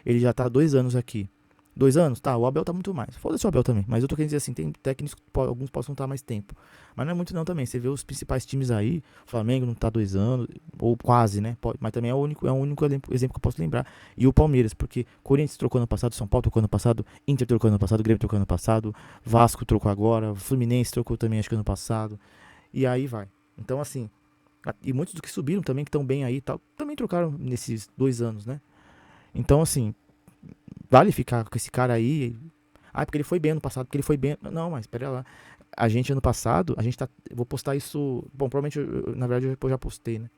Ele já tá há 2 anos aqui. 2 anos? Tá, o Abel tá muito mais. Foda-se o Abel também. Mas eu tô querendo dizer assim, tem técnicos que alguns possam estar mais tempo. Mas não é muito não também. Você vê os principais times aí, o Flamengo não tá 2 anos, ou quase, né? Mas também é o único exemplo que eu posso lembrar. E o Palmeiras, porque Corinthians trocou ano passado, São Paulo trocou ano passado, Inter trocou ano passado, Grêmio trocou ano passado, Vasco trocou agora, Fluminense trocou também acho que ano passado. E aí vai. Então assim, e muitos dos que subiram também, que estão bem aí e tal, também trocaram nesses 2 anos, né? Então assim, vale ficar com esse cara aí. Porque ele foi bem ano passado, porque ele foi bem. Não, mas pera lá. A gente ano passado, eu vou postar isso. Bom, provavelmente, na verdade, eu já postei, né?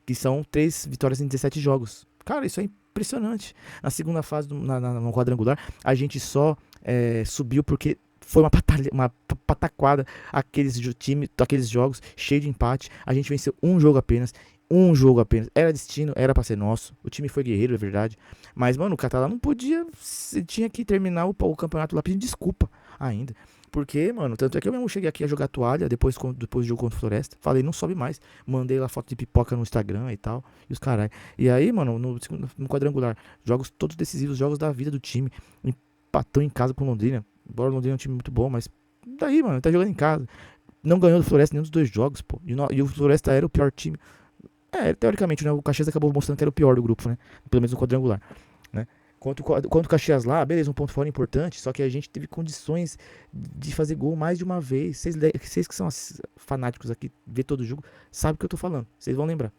Que são 3 vitórias em 17 jogos. Cara, isso é impressionante. Na segunda fase, no quadrangular, a gente só subiu porque foi uma pataquada aqueles jogos, cheio de empate. A gente venceu um jogo apenas. Era destino, era pra ser nosso. O time foi guerreiro, é verdade. Mas, mano, o Catalá não podia. Tinha que terminar o campeonato lá pedindo desculpa ainda. Porque, mano, tanto é que eu mesmo cheguei aqui a jogar toalha depois do jogo contra o Floresta. Falei, não sobe mais. Mandei lá foto de pipoca no Instagram e tal. E os caralho. E aí, mano, no quadrangular, jogos todos decisivos, jogos da vida do time. Empatou em casa com o Londrina. Embora o Londrina é um time muito bom, mas daí, mano, tá jogando em casa. Não ganhou do Floresta nenhum dos 2 jogos, pô. E o Floresta era o pior time. Teoricamente, né? O Caxias acabou mostrando que era o pior do grupo, né? Pelo menos no quadrangular, né? Quanto o Caxias lá, beleza, um ponto fora importante, só que a gente teve condições de fazer gol mais de uma vez. Vocês que são fanáticos aqui, vê todo o jogo, sabem o que eu tô falando. Vocês vão lembrar.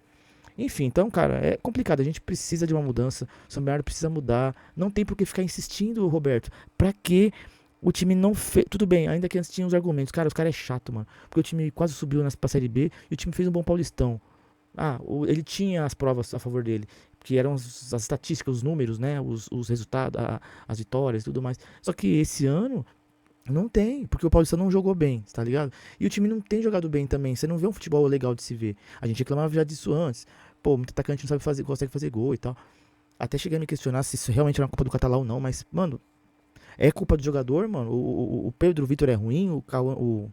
Enfim, então, cara, é complicado. A gente precisa de uma mudança. O São Bernardo precisa mudar. Não tem por que ficar insistindo, Roberto. Pra que O time não fez. Tudo bem, ainda que antes tinha os argumentos. Cara, os caras é chato, mano. Porque o time quase subiu pra Série B e o time fez um bom Paulistão. Ele tinha as provas a favor dele. Que eram as estatísticas, os números, né? Os resultados, as vitórias e tudo mais. Só que esse ano não tem, porque o Paulistão não jogou bem, tá ligado? E o time não tem jogado bem também. Você não vê um futebol legal de se ver. A gente reclamava já disso antes. Pô, muito atacante não sabe fazer, consegue fazer gol e tal. Até cheguei a me questionar se isso realmente era uma culpa do Catalão ou não, mas, mano, é culpa do jogador, mano. O Pedro Vitor é ruim, o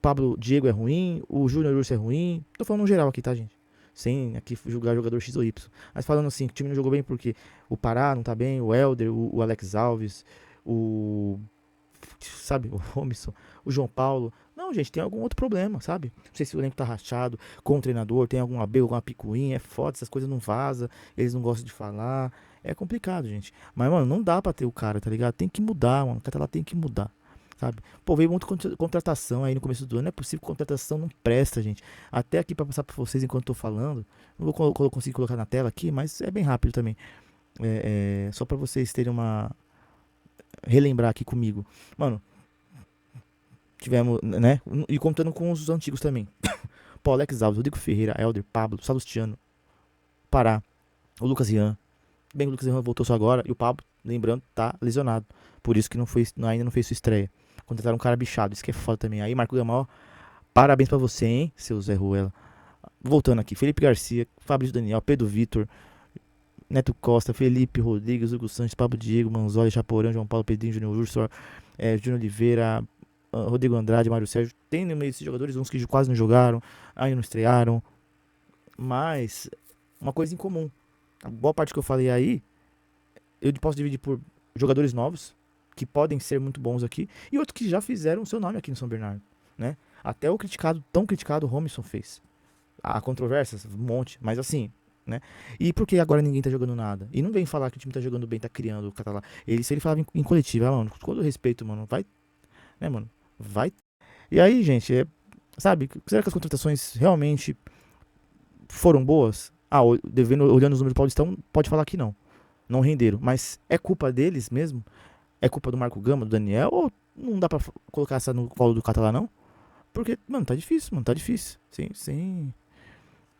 Pablo Diego é ruim, o Júnior Urso é ruim. Tô falando no geral aqui, tá, gente? Sem aqui julgar jogador X ou Y. Mas falando assim, que o time não jogou bem porque o Pará não tá bem, o Helder, o Alex Alves, o. Sabe, o Romisson, o João Paulo. Não, gente, tem algum outro problema, sabe? Não sei se o elenco tá rachado, com o treinador, tem algum abel, alguma picuinha, é foda, essas coisas não vazam, eles não gostam de falar. É complicado, gente. Mas, mano, não dá pra ter o cara, tá ligado? Tem que mudar, mano. O cara lá tem que mudar, sabe? Pô, veio muito contratação aí no começo do ano. Não é possível que contratação não presta, gente. Até aqui pra passar pra vocês enquanto eu tô falando. Não vou conseguir colocar na tela aqui, mas é bem rápido também. Só pra vocês terem uma. Relembrar aqui comigo. Mano, tivemos, né? E contando com os antigos também. Pô, Alex Alves, Rodrigo Ferreira, Helder, Pablo, Salustiano, Pará, o Lucas Rian. Bem, o Lucas Rian voltou só agora. E o Pablo, lembrando, tá lesionado. Por isso que ainda não fez sua estreia. Contrataram um cara bichado, isso que é foda também. Aí, Marco Gamal, parabéns pra você, hein, seu Zé Ruela. Voltando aqui, Felipe Garcia, Fabrício Daniel, Pedro Vitor, Neto Costa, Felipe Rodrigues, Hugo Santos, Pablo Diego, Manzoli, Chaporão, João Paulo, Pedrinho, Júnior Urso, Júnior Oliveira, Rodrigo Andrade, Mário Sérgio. Tem no meio desses jogadores uns que quase não jogaram, ainda não estrearam. Mas, uma coisa em comum. A boa parte que eu falei aí, eu posso dividir por jogadores novos, que podem ser muito bons aqui, e outros que já fizeram o seu nome aqui no São Bernardo, né? Até o tão criticado Romisson fez. Há controvérsias, um monte, mas assim, né? E por que agora ninguém tá jogando nada? E não vem falar que o time tá jogando bem, tá criando o Catalá. Se ele falava em coletivo, mano, com todo respeito, mano, vai, né, mano? Vai. E aí, gente, sabe, será que as contratações realmente foram boas? Olhando os números do Paulistão, pode falar que não. Não renderam. Mas é culpa deles mesmo? É culpa do Marco Gama, do Daniel? Ou não dá pra colocar essa no colo do Catalá, não? Porque, mano, tá difícil, mano, tá difícil. Sim.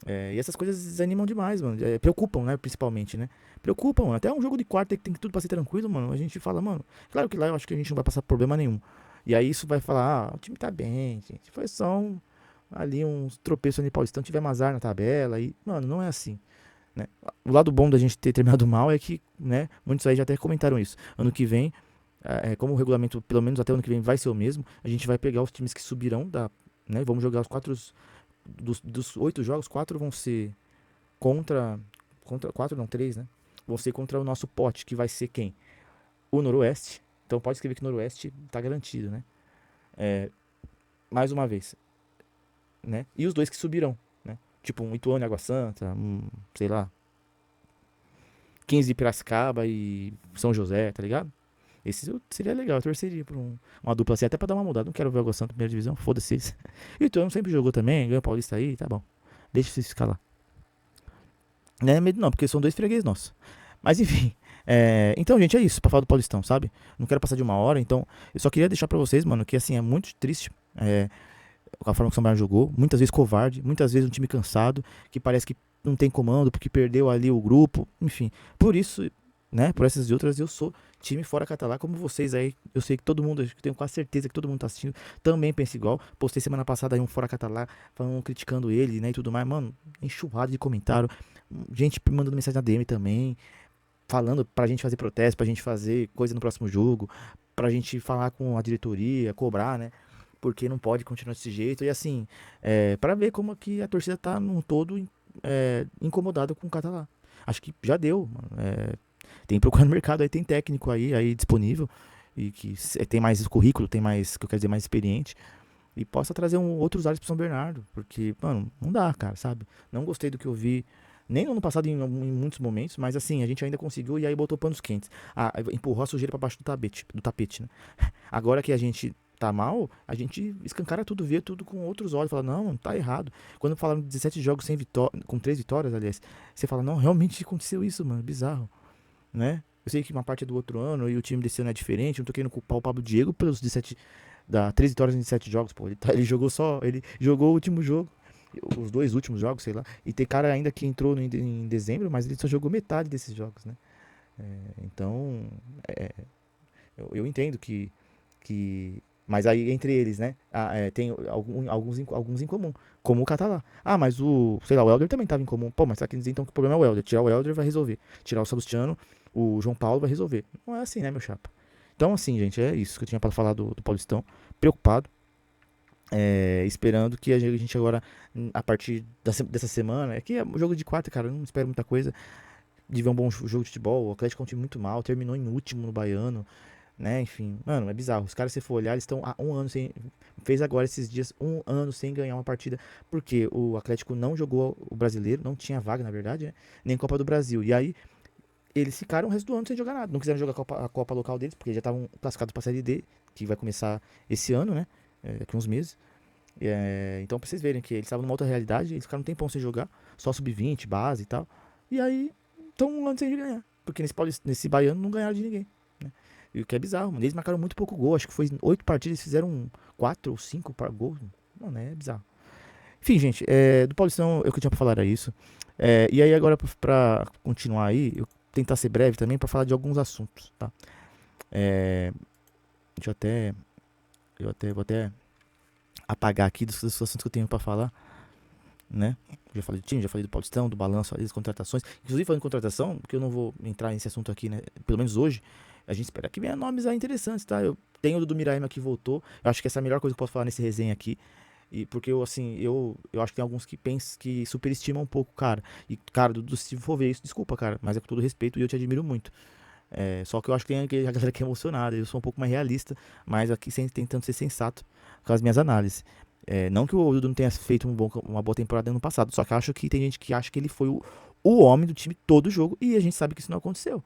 E essas coisas desanimam demais, mano. Preocupam, né? Principalmente, né? Preocupam, mano. Até um jogo de quarta que tem tudo pra ser tranquilo, mano. A gente fala, mano. Claro que lá eu acho que a gente não vai passar problema nenhum. E aí isso vai falar, o time tá bem, gente. Foi só ali uns tropeços ali Paulistão. Tivemos azar na tabela. E, mano, não é assim, né? O lado bom da gente ter terminado mal é que, né? Muitos aí já até comentaram isso. Ano que vem, como o regulamento, pelo menos até ano que vem, vai ser o mesmo, a gente vai pegar os times que subirão, né? Vamos jogar os 4. Dos 8 jogos, 4 vão ser contra 4 não, 3, né? Vão ser contra o nosso pote, que vai ser quem? O Noroeste. Então pode escrever que o Noroeste tá garantido, né? Mais uma vez, né? E os 2 que subirão, né? Tipo um Ituano e Água Santa, sei lá, 15 de Piracicaba e São José, tá ligado? Esse seria legal, eu torceria por uma dupla assim, até pra dar uma mudada. Não quero ver o Água Santa na primeira divisão, foda-se eles. E o Ituano sempre jogou também, ganhou o Paulista aí, tá bom. Deixa vocês ficar lá. Não é medo não, porque são 2 freguês nossos. Mas enfim, então, gente, é isso, pra falar do Paulistão, sabe? Não quero passar de 1 hora, então eu só queria deixar pra vocês, mano, que assim, é muito triste a forma que o São Bernardo jogou. Muitas vezes covarde, muitas vezes um time cansado, que parece que não tem comando, porque perdeu ali o grupo, enfim. Por isso, né, por essas e outras, eu sou time fora Catalá, como vocês aí. Eu sei que todo mundo, eu tenho quase certeza que todo mundo tá assistindo, também pensa igual. Postei semana passada aí um fora Catalá, falando, criticando ele, né, e tudo mais. Mano, enxurrada de comentário, gente mandando mensagem na DM também, falando pra gente fazer protesto, pra gente fazer coisa no próximo jogo, pra gente falar com a diretoria, cobrar, né, porque não pode continuar desse jeito. E assim, pra ver como que a torcida tá num todo incomodada com o Catalá. Acho que já deu, mano. Tem que procurar no mercado, aí tem técnico aí disponível, e que tem mais currículo, tem mais, que eu quero dizer, mais experiente, e possa trazer outros áreas pro São Bernardo, porque, mano, não dá, cara, sabe? Não gostei do que eu vi, nem no ano passado em muitos momentos, mas assim, a gente ainda conseguiu, e aí botou panos quentes. Empurrou a sujeira pra baixo do tapete, né? Agora que a gente tá mal, a gente escancara tudo, vê tudo com outros olhos, fala, não, tá errado. Quando falaram 17 jogos com 3 vitórias, aliás, você fala, não, realmente aconteceu isso, mano, bizarro, né? Eu sei que uma parte é do outro ano e o time desse ano é diferente. Não tô querendo culpar o Pablo Diego pelos 17, da 13 vitórias em 17 jogos, pô. Ele jogou o último jogo, os 2 últimos jogos, sei lá. E tem cara ainda que entrou em dezembro, mas ele só jogou metade desses jogos, né? Então, é, eu entendo que. Mas aí entre eles, né? Tem alguns em comum. Como o Catalá. Ah, mas sei lá, o Helder também tava em comum. Pô, mas tá querendo dizer então que o problema é o Helder. Tirar o Helder vai resolver. Tirar o Salustiano, o João Paulo vai resolver. Não é assim, né, meu chapa? Então, assim, gente, é isso que eu tinha pra falar do Paulistão. Preocupado. Esperando que a gente agora, a partir dessa semana. É que é jogo de quarta, cara. Eu não espero muita coisa. De ver um bom jogo de futebol. O Atlético é um time muito mal. Terminou em último no Baiano, né? Enfim, mano, é bizarro. Os caras, se for olhar, eles estão há um ano sem. Fez agora esses dias 1 ano sem ganhar uma partida. Porque o Atlético não jogou o brasileiro, não tinha vaga, na verdade, né? Nem Copa do Brasil. E aí, eles ficaram o resto do ano sem jogar nada. Não quiseram jogar a Copa local deles, porque já estavam classificados pra Série D, que vai começar esse ano, né? Daqui uns meses. Então, pra vocês verem que eles estavam numa outra realidade, eles ficaram um tempão sem jogar, só sub-20, base e tal. E aí, estão 1 ano sem ganhar. Porque nesse baiano não ganharam de ninguém, né? E o que é bizarro, mano. Eles marcaram muito pouco gol. Acho que foi 8 partidas, eles fizeram 4 ou 5 gols. Mano, é bizarro. Enfim, gente, do Paulistão, o que eu tinha pra falar era isso. E aí, agora, pra continuar aí, eu tentar ser breve também pra falar de alguns assuntos, tá? Deixa vou até apagar aqui dos assuntos que eu tenho pra falar, né? Já falei do time, já falei do Paulistão, do balanço, das contratações. Inclusive, falando em contratação, porque eu não vou entrar nesse assunto aqui, né? Pelo menos hoje, a gente espera que venha nomes aí interessantes, tá? Eu tenho o Dudu Miraima que voltou. Eu acho que essa é a melhor coisa que eu posso falar nesse resenha aqui. E porque eu, assim, eu acho que tem alguns que pensam que superestimam um pouco o cara. E, cara, Dudu, se for ver isso, desculpa, cara, mas é com todo respeito e eu te admiro muito. Só que eu acho que tem a galera que é emocionada. Eu sou um pouco mais realista, mas aqui sempre tentando ser sensato com as minhas análises. Não que o Dudu não tenha feito uma boa temporada no ano passado, só que eu acho que tem gente que acha que ele foi o homem do time todo o jogo e a gente sabe que isso não aconteceu.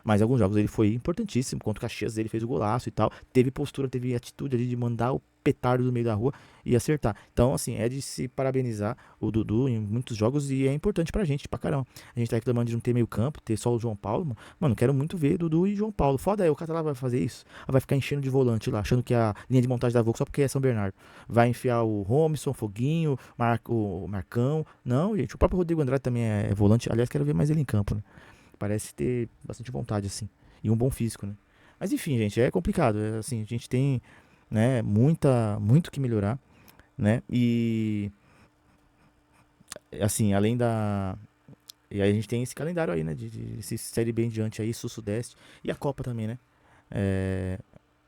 Mas em alguns jogos ele foi importantíssimo. Contra o Caxias ele fez o golaço e tal. Teve postura, teve atitude ali de mandar o petardo do meio da rua e acertar. Então, assim, é de se parabenizar o Dudu em muitos jogos e é importante pra gente, pra caramba. A gente tá reclamando de não ter meio campo, ter só o João Paulo. Mano, quero muito ver Dudu e João Paulo. Foda o cara lá vai fazer isso. Vai ficar enchendo de volante lá, achando que a linha de montagem da Volks só porque é São Bernardo. Vai enfiar o Romisson, Foguinho, o Marcão. Não, gente, o próprio Rodrigo Andrade também é volante. Aliás, quero ver mais ele em campo, né? Parece ter bastante vontade, assim. E um bom físico, né? Mas enfim, gente, é complicado. Assim, a gente tem, né, muito que melhorar, né? E, assim, além da... E aí a gente tem esse calendário aí, né? De se Série B em diante aí, Sul-Sudeste. E a Copa também, né?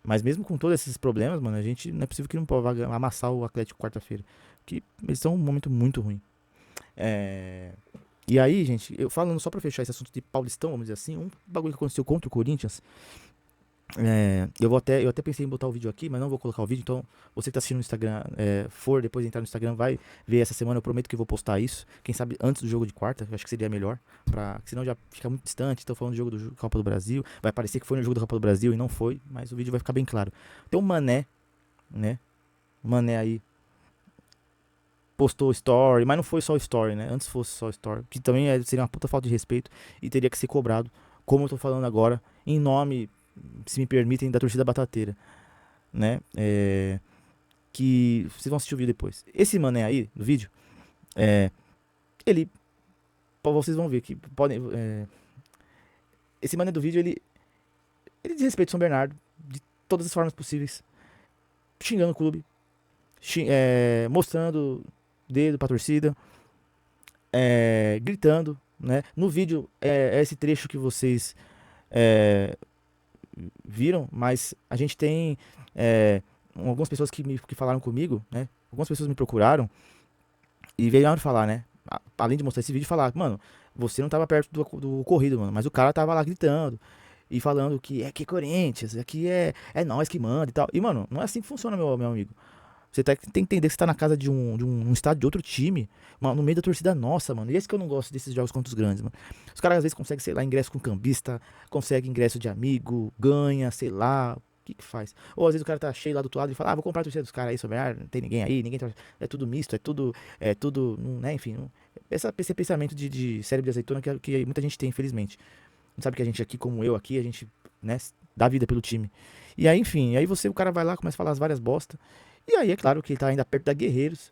Mas mesmo com todos esses problemas, mano, a gente não é possível que não pode amassar o Atlético quarta-feira. Que eles estão num momento muito ruim. E aí, gente, eu falando só pra fechar esse assunto de Paulistão, vamos dizer assim, um bagulho que aconteceu contra o Corinthians. Eu até pensei em botar o vídeo aqui, mas não vou colocar o vídeo. Então, você que tá assistindo no Instagram, for depois entrar no Instagram, vai ver essa semana. Eu prometo que eu vou postar isso. Quem sabe antes do jogo de quarta, eu acho que seria melhor. Senão já fica muito distante. Tô falando do jogo do Copa do Brasil. Vai parecer que foi no jogo da Copa do Brasil e não foi, mas o vídeo vai ficar bem claro. Tem o Mané, né? Mané aí postou story, mas não foi só story, né? Antes fosse só story, que também seria uma puta falta de respeito e teria que ser cobrado, como eu tô falando agora, em nome, se me permitem, da torcida batateira, né? Que vocês vão assistir o vídeo depois. Esse mané aí, do vídeo, ele, vocês vão ver que podem, esse mané do vídeo, ele desrespeita o São Bernardo de todas as formas possíveis, xingando o clube, mostrando dedo pra torcida, gritando, né? No vídeo é esse trecho que vocês viram, mas a gente tem algumas pessoas que falaram comigo, né? Algumas pessoas me procuraram e veio falar, né? Além de mostrar esse vídeo, falar, mano, você não tava perto do ocorrido, mano, mas o cara tava lá gritando e falando que é Corinthians, aqui é nós que manda e tal. E, mano, não é assim que funciona, meu amigo. Você tem que entender que você tá na casa de um estádio de outro time, no meio da torcida nossa, mano. E esse que eu não gosto desses jogos contra os grandes, mano. Os caras às vezes conseguem, sei lá, ingresso com cambista, conseguem ingresso de amigo, ganha, sei lá, o que que faz? Ou às vezes o cara tá cheio lá do outro lado e fala, vou comprar a torcida dos caras aí, sobre não tem ninguém aí, é tudo misto, é tudo, né, enfim. Esse pensamento de cérebro de azeitona que muita gente tem, infelizmente. sabe que a gente aqui, como eu aqui, a gente, né, dá vida pelo time. E aí, enfim, aí o cara vai lá, começa a falar as várias bosta. E aí é claro que ele tá ainda perto da Guerreiros.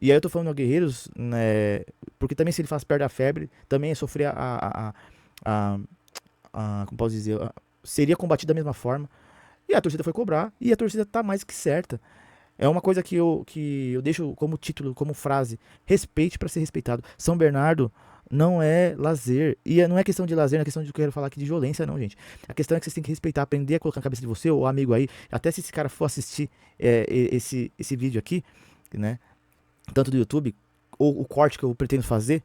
E aí eu tô falando da Guerreiros, né, porque também se ele faz perto da febre, também é sofrer a- como posso dizer, seria combatido da mesma forma. E a torcida foi cobrar, e a torcida tá mais que certa. É uma coisa que eu deixo como título, como frase: respeite para ser respeitado. São Bernardo não é lazer. E não é questão de lazer, não é questão de que eu quero falar aqui de violência, não, gente. A questão é que vocês têm que respeitar, aprender a colocar na cabeça de você, ou amigo aí, até se esse cara for assistir esse vídeo aqui, né? Tanto do YouTube, ou o corte que eu pretendo fazer,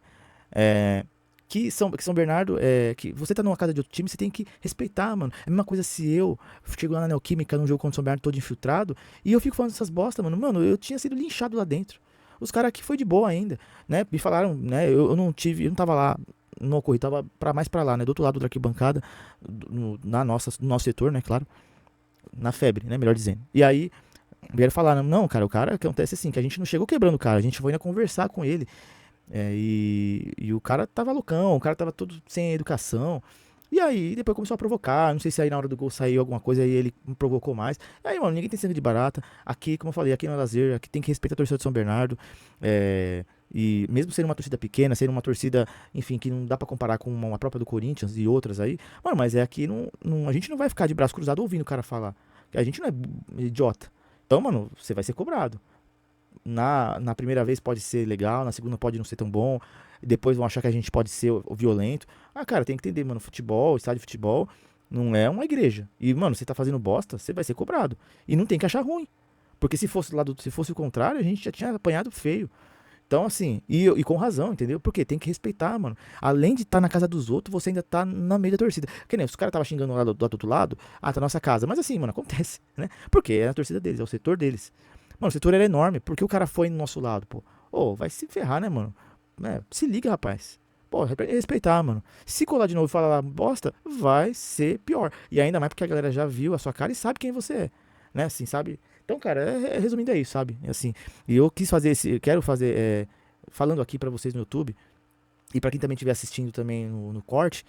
é, que São Bernardo, que você tá numa casa de outro time, você tem que respeitar, mano. É a mesma coisa se eu chego lá na Neoquímica num jogo contra o São Bernardo todo infiltrado e eu fico falando essas bosta, mano. Mano, eu tinha sido linchado lá dentro. Os caras aqui foi de boa ainda, né? Me falaram, né? Eu não tava lá no ocorrido, tava mais pra lá, né? Do outro lado da arquibancada, no nosso setor, né? Claro, na febre, né? Melhor dizendo. E aí, vieram falar, não, cara, o cara acontece assim, que a gente não chegou quebrando o cara, a gente foi ainda conversar com ele. E o cara tava loucão, o cara tava todo sem educação. E aí, depois começou a provocar. Não sei se aí na hora do gol saiu alguma coisa, aí ele me provocou mais. E aí, mano, ninguém tem sangue de barata. Aqui, como eu falei, aqui no lazer, aqui tem que respeitar a torcida de São Bernardo. E mesmo sendo uma torcida pequena, sendo uma torcida, enfim, que não dá pra comparar com uma própria do Corinthians e outras aí. Mano, mas aqui a gente não vai ficar de braço cruzado ouvindo o cara falar. A gente não é idiota. Então, mano, você vai ser cobrado. Na primeira vez pode ser legal, na segunda pode não ser tão bom, e depois vão achar que a gente pode ser o violento. Ah, cara, tem que entender, mano, futebol, estádio de futebol não é uma igreja. E, mano, você tá fazendo bosta, você vai ser cobrado. E não tem que achar ruim. Porque se fosse o contrário, a gente já tinha apanhado feio. Então, assim, e com razão, entendeu? Porque tem que respeitar, mano. Além de estar na casa dos outros, você ainda tá na meio da torcida. Que nem, se os caras tava xingando lá do outro lado, tá na nossa casa. Mas assim, mano, acontece, né? Porque é a torcida deles, é o setor deles. Mano, o setor era enorme. Por que o cara foi no nosso lado, pô? Ô, vai se ferrar, né, mano? Se liga, rapaz. Pô, respeitar, mano. Se colar de novo e falar bosta, vai ser pior. E ainda mais porque a galera já viu a sua cara e sabe quem você é. Né, assim, sabe? Então, cara, resumindo é isso, sabe? Assim, e eu quis fazer quero fazer, falando aqui pra vocês no YouTube, e pra quem também estiver assistindo também no corte,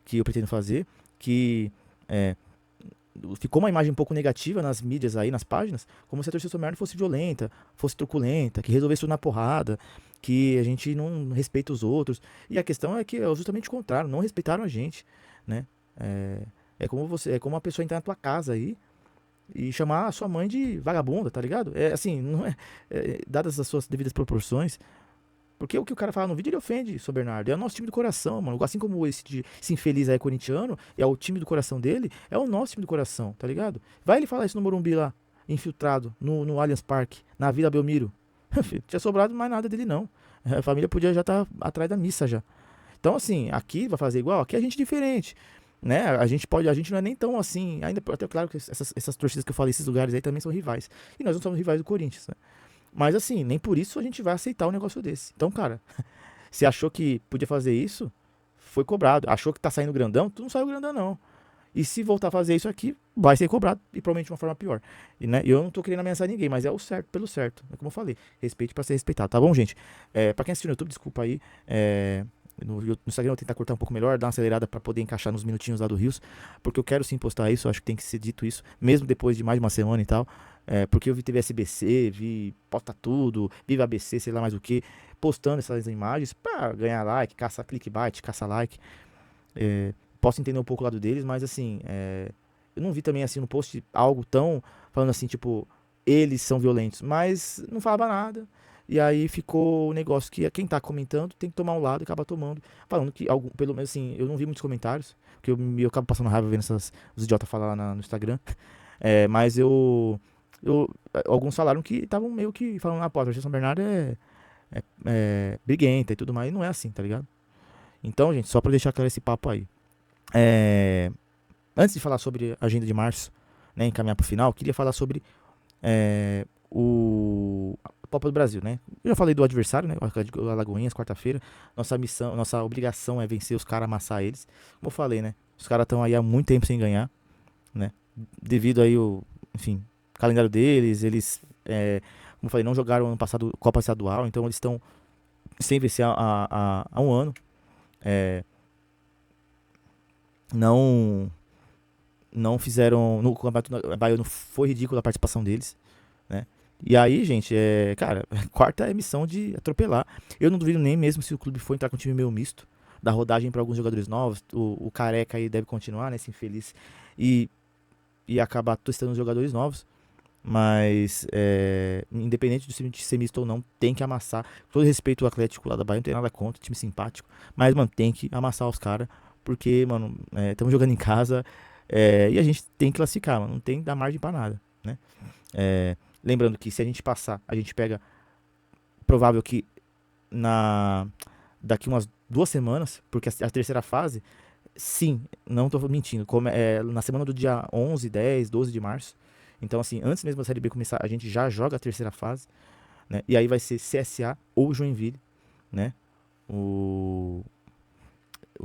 que eu pretendo fazer, que é, ficou uma imagem um pouco negativa nas mídias aí, nas páginas, como se a torcida do São Bernardo fosse violenta, fosse truculenta, que resolvesse tudo na porrada, que a gente não respeita os outros. E a questão é que é justamente o contrário, não respeitaram a gente, né? É como uma pessoa entrar na tua casa aí e chamar a sua mãe de vagabunda, tá ligado? É assim, não dadas as suas devidas proporções, porque o que o cara fala no vídeo, ele ofende o São Bernardo. É o nosso time do coração, mano. Assim como esse infeliz aí corintiano, é o time do coração dele, é o nosso time do coração, tá ligado? Vai ele falar isso no Morumbi lá, infiltrado, no Allianz Parque, na Vila Belmiro. Tinha sobrado mais nada dele, não. A família podia já estar atrás da missa já. Então, assim, aqui vai fazer igual, aqui a gente é diferente. Né? A gente não é nem tão assim. Ainda, até claro que essas torcidas que eu falei, esses lugares aí também são rivais. E nós não somos rivais do Corinthians, né? Mas assim, nem por isso a gente vai aceitar um negócio desse. Então, cara, você achou que podia fazer isso? Foi cobrado. Achou que tá saindo grandão? Tu não saiu grandão, não. E se voltar a fazer isso aqui, vai ser cobrado. E provavelmente de uma forma pior. E, né, eu não tô querendo ameaçar ninguém, mas é o certo pelo certo. É como eu falei. Respeite pra ser respeitado, tá bom, gente? Pra quem assistiu no YouTube, desculpa aí. No Instagram eu vou tentar cortar um pouco melhor, dar uma acelerada pra poder encaixar nos minutinhos lá do Rios. Porque eu quero sim postar isso, acho que tem que ser dito isso. Mesmo depois de mais de uma semana e tal. Porque eu teve SBC, vi Posta Tudo, Viva ABC, sei lá mais o que, postando essas imagens pra ganhar like, caça clickbait, caça like. Posso entender um pouco o lado deles, mas assim, eu não vi também assim no post algo tão falando assim, tipo, eles são violentos, mas não falava nada. E aí ficou o negócio que quem tá comentando tem que tomar um lado e acaba tomando. Falando que, pelo menos assim, eu não vi muitos comentários, porque eu acabo passando raiva vendo os idiotas falar lá no Instagram. Mas alguns falaram que estavam meio que falando, pô, a torcida de São Bernardo é briguenta e tudo mais, e não é assim, tá ligado? Então, gente, só pra deixar claro esse papo aí. Antes de falar sobre a agenda de março, né, encaminhar pro final, queria falar sobre a Copa do Brasil, né? Eu já falei do adversário, né? O Alagoinhas, quarta-feira. Nossa missão, nossa obrigação é vencer os caras, amassar eles. Como eu falei, né? Os caras estão aí há muito tempo sem ganhar, né? Devido aí enfim, calendário deles, eles, como eu falei, não jogaram ano passado Copa Estadual, então eles estão sem vencer há um ano. não não fizeram no Campeonato Baiano, foi ridícula a participação deles, né? E aí, gente, cara, quarta é missão de atropelar. Eu não duvido nem mesmo se o clube for entrar com um time meio misto, dar rodagem para alguns jogadores novos. O Careca aí deve continuar, né, esse infeliz, e, e acabar testando os jogadores novos. Mas, independente de ser misto ou não, tem que amassar. Com todo respeito ao Atlético lá da Bahia, não tem nada contra, time simpático. Mas, mano, tem que amassar os caras, porque, mano, estamos jogando em casa, e a gente tem que classificar, mano, não tem que dar margem pra nada, né? Lembrando que se a gente passar, a gente pega, provável que na daqui umas 2 semanas, porque a terceira fase, sim, não tô mentindo, na semana do dia 11, 10, 12 de março. Então, assim, antes mesmo da Série B começar, a gente já joga a terceira fase, né? E aí vai ser CSA ou Joinville, né? O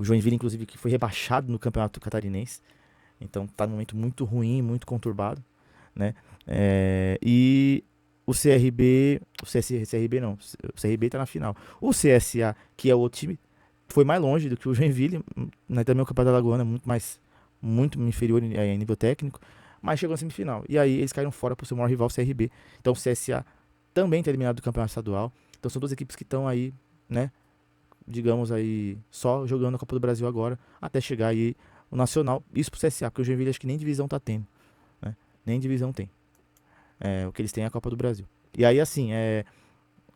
Joinville, inclusive, que foi rebaixado no Campeonato Catarinense. Então, tá num momento muito ruim, muito conturbado, né? E o CRB, CRB não, o CRB tá na final. O CSA, que é o outro time, foi mais longe do que o Joinville, né? Também o Campeonato da Lagoana é muito inferior em nível técnico, mas chegou na semifinal. E aí eles caíram fora pro seu maior rival, o CRB. Então o CSA também tá eliminado do Campeonato Estadual. Então são duas equipes que estão aí, né? Digamos aí, só jogando a Copa do Brasil agora, até chegar aí o Nacional. Isso pro CSA, porque o Joinville acho que nem divisão tá tendo, né? Nem divisão tem. O que eles têm é a Copa do Brasil. E aí, assim,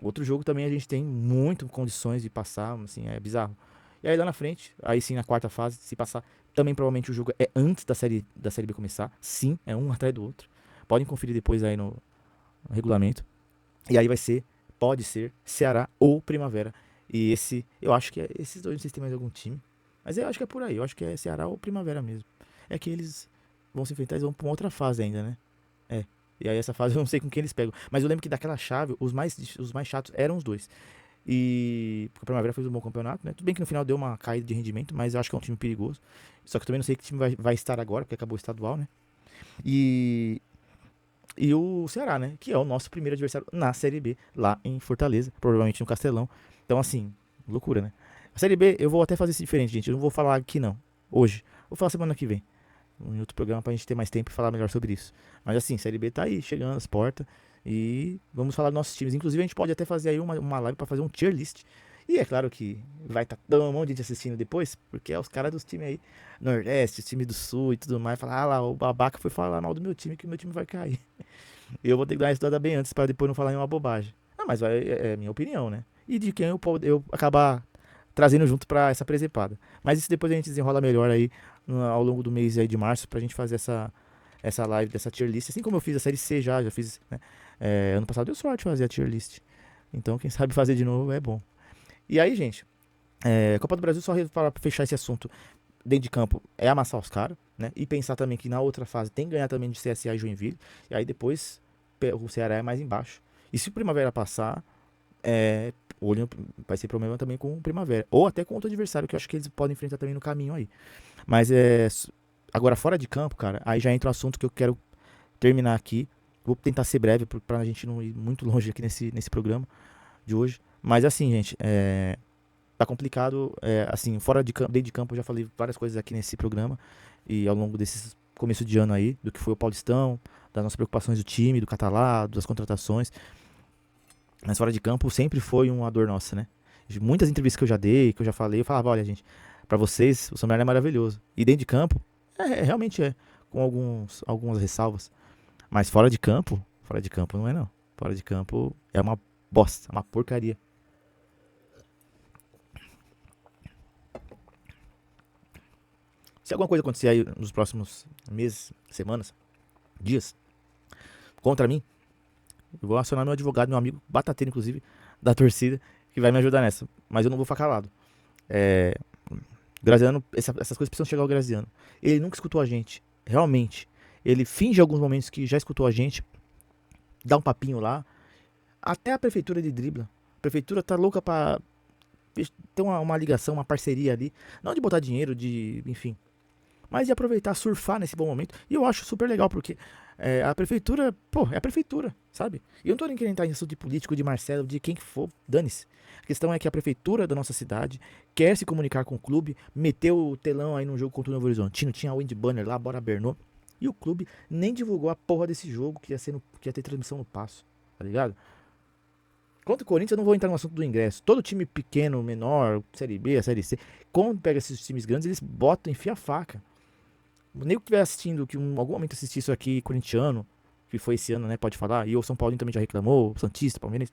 outro jogo também a gente tem muito condições de passar, assim, é bizarro. E aí lá na frente, aí sim na quarta fase, se passar, também provavelmente o jogo é antes da série B começar. Sim, é um atrás do outro. Podem conferir depois aí no regulamento. E aí pode ser Ceará ou Primavera. E eu acho que esses dois, não sei se tem mais algum time. Mas eu acho que é por aí, eu acho que é Ceará ou Primavera mesmo. É que eles vão se enfrentar, eles vão pra uma outra fase ainda, né? E aí essa fase eu não sei com quem eles pegam. Mas eu lembro que daquela chave, os mais chatos eram os dois. E porque a Primavera fez um bom campeonato, né? Tudo bem que no final deu uma caída de rendimento, mas eu acho que é um time perigoso. Só que eu também não sei que time vai estar agora, porque acabou o estadual, né? E, e o Ceará, né? Que é o nosso primeiro adversário na Série B, lá em Fortaleza, provavelmente no Castelão. Então, assim, loucura, né? A Série B, eu vou até fazer isso diferente, gente. Eu não vou falar aqui, não. Hoje. Vou falar semana que vem. Em outro programa pra gente ter mais tempo e falar melhor sobre isso. Mas assim, Série B tá aí, chegando às portas. E vamos falar dos nossos times. Inclusive, a gente pode até fazer aí uma live pra fazer um tier list. E é claro que vai estar um monte de gente assistindo depois, porque é os caras dos times aí, Nordeste, os times do Sul e tudo mais. Falar, lá, o babaca foi falar mal do meu time, que o meu time vai cair. Eu vou ter que dar uma estudada bem antes pra depois não falar nenhuma bobagem. Ah, mas é minha opinião, né? E de quem eu acabar trazendo junto pra essa presepada. Mas isso depois a gente desenrola melhor aí ao longo do mês aí de março pra gente fazer essa live dessa tier list. Assim como eu fiz a série C já fiz, né? Ano passado deu sorte fazer a tier list. Então quem sabe fazer de novo é bom. E aí, gente, Copa do Brasil, só para fechar esse assunto, dentro de campo, é amassar os caras, né? E pensar também que na outra fase tem que ganhar também de CSA e Joinville. E aí depois o Ceará é mais embaixo. E se o Primavera passar, olho vai ser problema também com o Primavera. Ou até com outro adversário, que eu acho que eles podem enfrentar também no caminho aí. Mas agora fora de campo, cara, aí já entra o assunto que eu quero terminar aqui. Vou tentar ser breve pra gente não ir muito longe aqui nesse programa de hoje. Mas assim, gente, tá complicado. Assim, fora de campo, dentro de campo, eu já falei várias coisas aqui nesse programa. E ao longo desse começo de ano aí, do que foi o Paulistão, das nossas preocupações do time, do Catalá, das contratações. Mas fora de campo sempre foi uma dor nossa, né? De muitas entrevistas que eu já dei, que eu já falei, eu falava, olha, gente, pra vocês o São Bernardo é maravilhoso. E dentro de campo, realmente com algumas ressalvas. Mas fora de campo não é não. Fora de campo é uma bosta, uma porcaria. Se alguma coisa acontecer aí nos próximos meses, semanas, dias, contra mim, eu vou acionar meu advogado, meu amigo, batateiro inclusive, da torcida, que vai me ajudar nessa. Mas eu não vou ficar calado. Graziano, essas coisas precisam chegar ao Graziano. Ele nunca escutou a gente, realmente. Ele finge alguns momentos que já escutou a gente, dá um papinho lá. Até a prefeitura de dribla. A prefeitura tá louca pra ter uma ligação, uma parceria ali. Não de botar dinheiro, enfim. mas de aproveitar, surfar nesse bom momento. E eu acho super legal, porque a prefeitura, é a prefeitura, sabe? E eu não tô nem querendo entrar em assunto de político, de Marcelo, de quem que for, dane-se. A questão é que a prefeitura da nossa cidade quer se comunicar com o clube, meteu o telão aí no jogo contra o Novo Horizontino, tinha o Wind Banner lá, bora Bernô, e o clube nem divulgou a porra desse jogo que ia ter transmissão no Passo, tá ligado? Contra o Corinthians, eu não vou entrar no assunto do ingresso. Todo time pequeno, menor, Série B, a Série C, quando pega esses times grandes, eles botam, enfia a faca. Nem que estiver assistindo, que em algum momento assistir isso aqui, corintiano, que foi esse ano, né, pode falar, e o São Paulo também já reclamou, Santista, Palmeiras.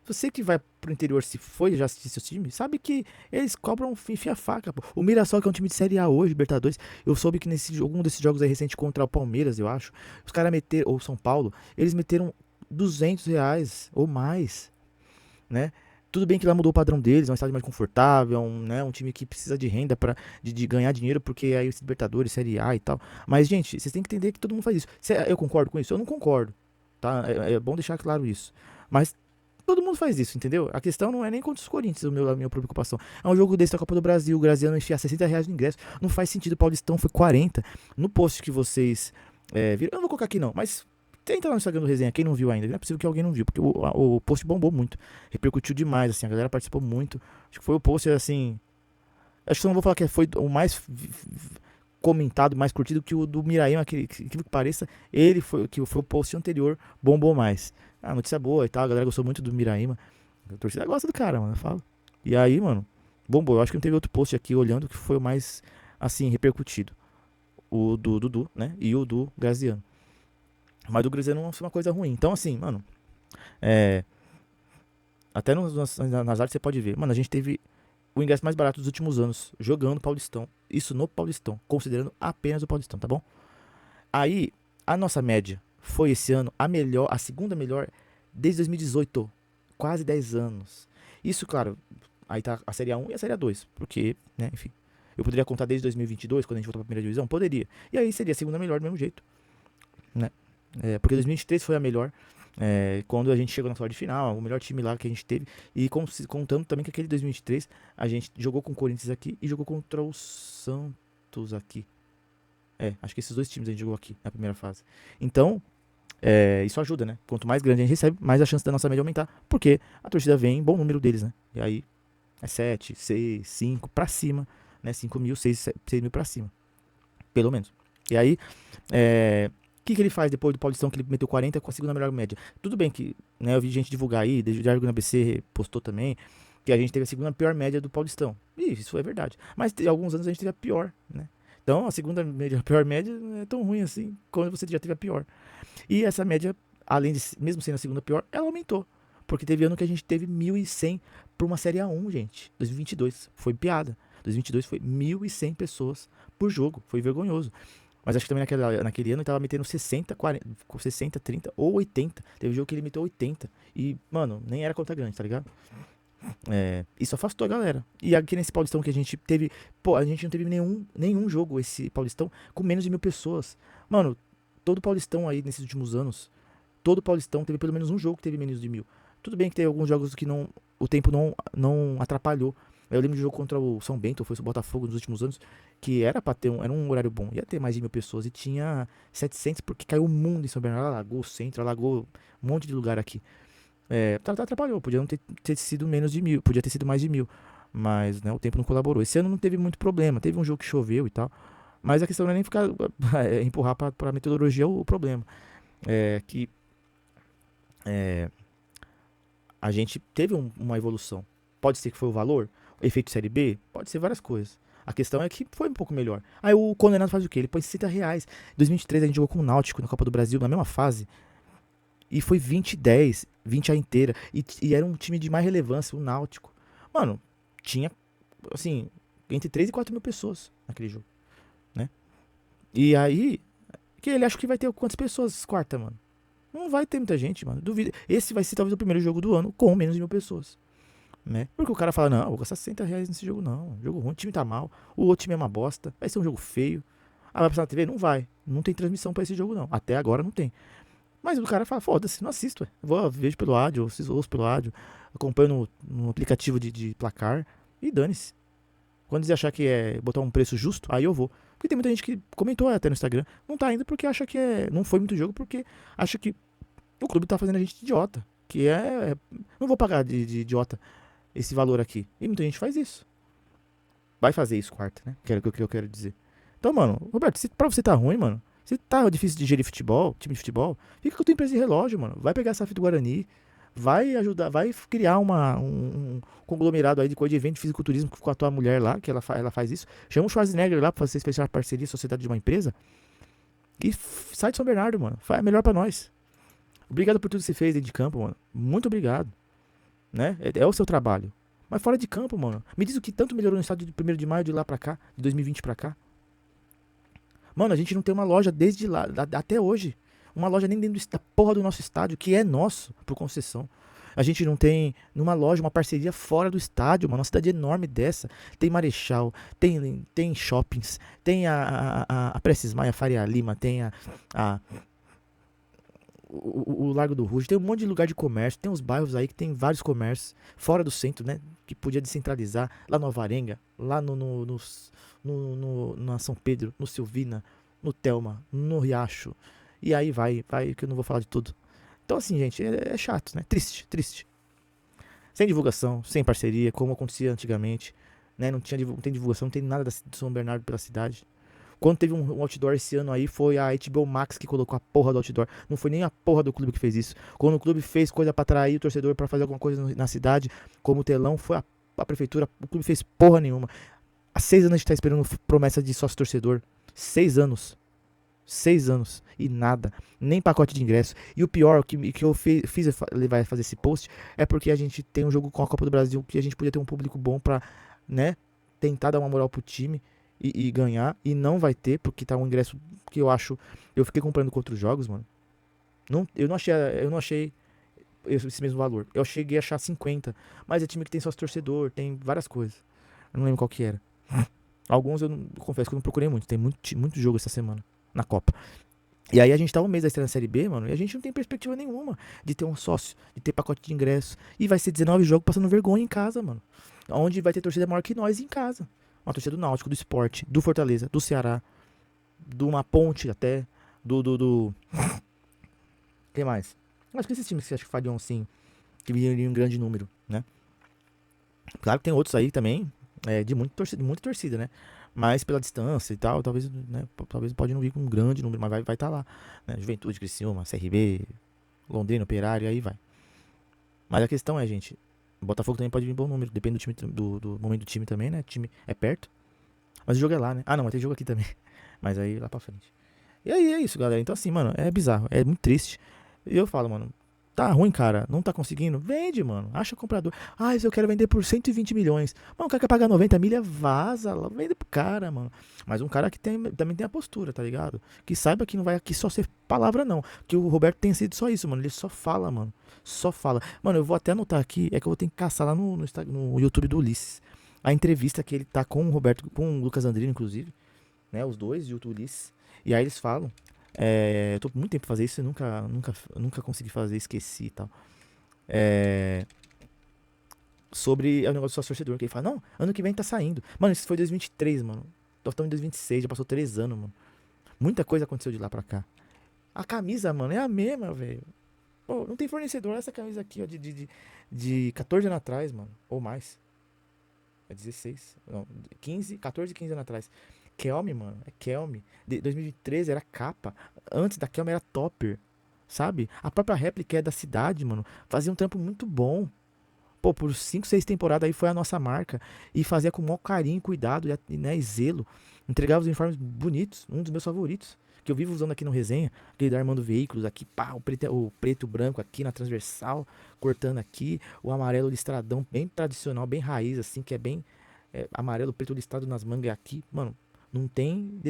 Você que vai pro interior, se foi já assistir seus times, sabe que eles cobram enfia a faca, pô. O Mirassol, que é um time de Série A hoje, Libertadores, eu soube que nesse jogo, um desses jogos aí recente contra o Palmeiras, eu acho, os caras meteram, ou São Paulo, eles meteram R$ 200 ou mais, né? Tudo bem que lá mudou o padrão deles, é um estádio mais confortável, um time que precisa de renda de ganhar dinheiro, porque aí os Libertadores, Série A e tal. Mas, gente, vocês têm que entender que todo mundo faz isso. Eu concordo com isso? Eu não concordo, tá? É bom deixar claro isso. Mas todo mundo faz isso, entendeu? A questão não é nem contra os Corinthians, a minha preocupação. É um jogo desse da Copa do Brasil, o Graziano enfiar R$ 60 no ingresso. Não faz sentido, o Paulistão foi 40. No post que vocês viram, eu não vou colocar aqui não, mas tenta lá no Instagram do Resenha, quem não viu ainda. Não é possível que alguém não viu, porque o post bombou muito. Repercutiu demais, assim, a galera participou muito. Acho que foi o post, assim... Acho que eu não vou falar que foi o mais comentado, mais curtido que o do Miraíma, que pareça. Ele foi o post anterior, bombou mais. Notícia boa e tal, a galera gostou muito do Miraíma. A torcida gosta do cara, mano, eu falo. E aí, mano, bombou. Eu acho que não teve outro post aqui olhando que foi o mais, assim, repercutido. O do Dudu, né? E o do Graziano. Mas do Graziano não foi uma coisa ruim. Então, assim, mano, até nas artes você pode ver. Mano, a gente teve o ingresso mais barato dos últimos anos jogando Paulistão. Isso no Paulistão, considerando apenas o Paulistão, tá bom? Aí, a nossa média foi esse ano a segunda melhor desde 2018. Quase 10 anos. Isso, claro, aí tá a Série A1 e a Série A2. Porque, né, enfim. Eu poderia contar desde 2022, quando a gente voltou pra primeira divisão? Poderia. E aí seria a segunda melhor do mesmo jeito, né? Porque 2023 foi a melhor, quando a gente chegou na fase de final, o melhor time lá que a gente teve. E contando também que aquele 2023 a gente jogou com o Corinthians aqui e jogou contra o Santos aqui. Acho que esses dois times a gente jogou aqui na primeira fase. Então, isso ajuda, né? Quanto mais grande a gente recebe, mais a chance da nossa média aumentar. Porque a torcida vem em bom número deles, né? E aí é 7, 6, 5 pra cima, né? 5 mil, 6 mil pra cima. Pelo menos. E aí, o que ele faz depois do Paulistão, que ele meteu 40 com a segunda melhor média? Tudo bem que, né, eu vi gente divulgar aí, desde o Diário na ABC postou também, que a gente teve a segunda pior média do Paulistão. E isso é verdade. Mas alguns anos a gente teve a pior, né? Então a segunda média, a pior média, não é tão ruim assim, quando você já teve a pior. E essa média, além de, mesmo sendo a segunda pior, ela aumentou. Porque teve ano que a gente teve 1.100 por uma Série A1, gente. 2022. Foi piada. 2022 foi 1.100 pessoas por jogo. Foi vergonhoso. Mas acho que também naquele ano ele tava metendo 60, 40, 60, 30 ou 80. Teve jogo que ele meteu 80. E, mano, nem era conta grande, tá ligado? Isso afastou a galera. E aqui nesse Paulistão que a gente teve... Pô, a gente não teve nenhum jogo, esse Paulistão, com menos de 1.000 pessoas. Mano, todo Paulistão aí nesses últimos anos, todo Paulistão teve pelo menos um jogo que teve menos de 1.000. Tudo bem que teve alguns jogos que o tempo não atrapalhou. Eu lembro de jogo contra o São Bento, foi o Botafogo nos últimos anos, que era pra ter era um horário bom, ia ter mais de 1.000 pessoas e tinha 700 porque caiu o mundo em São Bernardo, alagou o centro, alagou um monte de lugar aqui. Atrapalhou, podia não ter sido menos de 1.000, podia ter sido mais de 1.000, mas, né, o tempo não colaborou. Esse ano não teve muito problema, teve um jogo que choveu e tal, mas a questão não é nem ficar empurrar pra metodologia o problema. A gente teve uma evolução. Pode ser que foi o valor, o efeito Série B, pode ser várias coisas. A questão é que foi um pouco melhor. Aí o condenado faz o quê? Ele põe R$60. Em 2023 a gente jogou com o Náutico na Copa do Brasil, na mesma fase. E foi 20-10, 20 a inteira. E era um time de mais relevância, o Náutico. Mano, tinha, assim, entre 3 e 4 mil pessoas naquele jogo, né? E aí, que ele acha que vai ter quantas pessoas quarta, mano? Não vai ter muita gente, mano. Duvido. Esse vai ser talvez o primeiro jogo do ano com menos de 1.000 pessoas, né? Porque o cara fala, não, vou gastar R$60 nesse jogo não. Jogo ruim, o time tá mal. O outro time é uma bosta. Vai ser um jogo feio. Vai passar na TV? Não vai. Não tem transmissão pra esse jogo não. Até agora não tem. Mas o cara fala, foda-se, não assisto. Vejo pelo áudio, ouço pelo áudio. Acompanho no aplicativo de placar. E dane-se. Quando eles achar que é botar um preço justo, aí eu vou. Porque tem muita gente que comentou até no Instagram, não tá indo porque acha que não foi muito jogo, porque acha que o clube tá fazendo a gente de idiota. Que não vou pagar de idiota esse valor aqui. E muita gente faz isso. Vai fazer isso quarta, né? Que é o que eu quero dizer. Então, mano, Roberto, pra você tá ruim, mano. Se tá difícil de gerir futebol, time de futebol, fica com a tua empresa de relógio, mano. Vai pegar essa fita do Guarani, vai ajudar, vai criar um conglomerado aí de coisa de evento de fisiculturismo com a tua mulher lá, que ela faz isso. Chama o Schwarzenegger lá pra vocês fecharem parceria, sociedade de uma empresa. E sai de São Bernardo, mano. Faz melhor pra nós. Obrigado por tudo que você fez dentro de campo, mano. Muito obrigado. Né? É o seu trabalho. Mas fora de campo, mano. Me diz o que tanto melhorou no estádio de 1º de maio de lá pra cá, de 2020 pra cá. Mano, a gente não tem uma loja desde lá, até hoje. Uma loja nem dentro da porra do nosso estádio, que é nosso, por concessão. A gente não tem numa loja uma parceria fora do estádio, mano. Uma cidade enorme dessa. Tem Marechal, tem shoppings, tem a Prestes Maia, Faria Lima, tem o Largo do Rouge, tem um monte de lugar de comércio, tem uns bairros aí que tem vários comércios, fora do centro, né, que podia descentralizar, lá no Alvarenga, lá na São Pedro, no Silvina, no Telma, no Riacho, e aí vai, que eu não vou falar de tudo. Então assim, gente, é chato, né, triste. Sem divulgação, sem parceria, como acontecia antigamente, né, não tem divulgação, não tem nada do São Bernardo pela cidade. Quando teve um outdoor esse ano aí, foi a HBO Max que colocou a porra do outdoor. Não foi nem a porra do clube que fez isso. Quando o clube fez coisa pra atrair o torcedor pra fazer alguma coisa na cidade, como o telão, foi a prefeitura. O clube fez porra nenhuma. Há 6 anos a gente tá esperando promessa de sócio torcedor. 6 anos. 6 anos. E nada. Nem pacote de ingresso. E o pior, que eu fiz levar a fazer esse post, é porque a gente tem um jogo com a Copa do Brasil que a gente podia ter um público bom pra, né, tentar dar uma moral pro time. E ganhar, e não vai ter, porque tá um ingresso que eu acho. Eu fiquei comprando com outros jogos, mano. Eu não achei esse mesmo valor. Eu cheguei a achar 50. Mas é time que tem sócio torcedor, tem várias coisas. Eu não lembro qual que era. Alguns eu confesso que eu não procurei muito. Tem muito jogo essa semana na Copa. E aí a gente tá um mês da estreia na Série B, mano, e a gente não tem perspectiva nenhuma de ter um sócio, de ter pacote de ingresso. E vai ser 19 jogos passando vergonha em casa, mano. Onde vai ter torcida maior que nós em casa. Uma torcida do Náutico, do Sport, do Fortaleza, do Ceará, do uma Ponte até, Quem mais? Acho que esses times que você acha que fariam assim, que viriam em grande número, né? Claro que tem outros aí também, de muita torcida, né? Mas pela distância e tal, talvez pode não vir com um grande número, mas vai estar lá, né? Juventude, Criciúma, CRB, Londrina, Operário, aí vai. Mas a questão é, gente, o Botafogo também pode vir bom número, depende do time, do momento do time também, né? O time é perto. Mas o jogo é lá, né? Ah, não, mas tem jogo aqui também. Mas aí lá pra frente. E aí é isso, galera. Então assim, mano, é bizarro, é muito triste. E eu falo, mano, tá ruim, cara, não tá conseguindo? Vende, mano, acha comprador. Ah, se eu quero vender por 120 milhões. Mano, o cara quer pagar 90 milha, vaza lá, vende pro cara, mano. Mas um cara que também tem a postura, tá ligado? Que saiba que não vai aqui só ser palavra, não. Que o Roberto tem sido só isso, mano. Ele só fala, mano. Só fala. Mano, eu vou até anotar aqui, é que eu vou ter que caçar lá no YouTube do Ulisses. A entrevista que ele tá com o Roberto, com o Lucas Andrino, inclusive. Né, os dois, e o Ulisses. E aí eles falam. Eu tô com muito tempo pra fazer isso e nunca consegui fazer, esqueci e tal. Sobre o negócio do sócio torcedor. Que ele fala, não, ano que vem tá saindo. Mano, isso foi 2023, mano. Nós estamos em 2026, já passou 3 anos, mano. Muita coisa aconteceu de lá pra cá. A camisa, mano, é a mesma, velho. Pô, não tem fornecedor. Essa camisa aqui, ó, de 14 anos atrás, mano. Ou mais. É 16. Não, 14, 15 anos atrás. Kelme, mano. É Kelme. De 2013 era capa. Antes da Kelme era topper. Sabe? A própria réplica é da cidade, mano. Fazia um trampo muito bom. Pô, por 5, 6 temporadas aí foi a nossa marca. E fazia com o maior carinho, cuidado, né, e zelo. Entregava os uniformes bonitos. Um dos meus favoritos. Que eu vivo usando aqui no Resenha. Aquele da Armando Veículos. Aqui, pá, o preto e o branco aqui na transversal. Cortando aqui. O amarelo listradão, bem tradicional, bem raiz, assim. Que é bem amarelo, preto listado nas mangas aqui. Mano, não tem,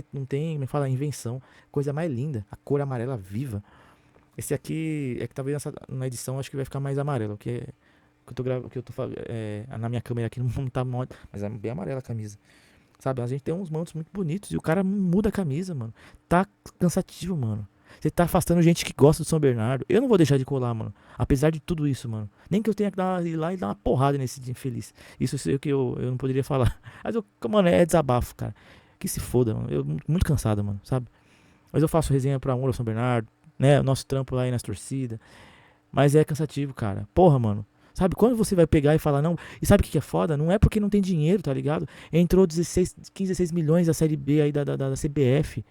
me fala, invenção. Coisa mais linda. A cor amarela viva. Esse aqui é que talvez na edição acho que vai ficar mais amarelo. Que eu tô na minha câmera aqui não tá muito, mas é bem amarela a camisa. Sabe, a gente tem uns mantos muito bonitos e o cara muda a camisa, mano. Tá cansativo, mano. Você tá afastando gente que gosta do São Bernardo. Eu não vou deixar de colar, mano. Apesar de tudo isso, mano. Nem que eu tenha que ir lá e dar uma porrada nesse dia infeliz. Isso eu sei que eu não poderia falar. Mas, mano, é desabafo, cara. Que se foda, mano. Eu muito cansado, mano, sabe? Mas eu faço resenha pro amor ao São Bernardo, né? O nosso trampo lá aí nas torcidas. Mas é cansativo, cara. Porra, mano. Sabe, quando você vai pegar e falar, não. E sabe o que é foda? Não é porque não tem dinheiro, tá ligado? Entrou 15, 16 milhões da Série B aí da CBF.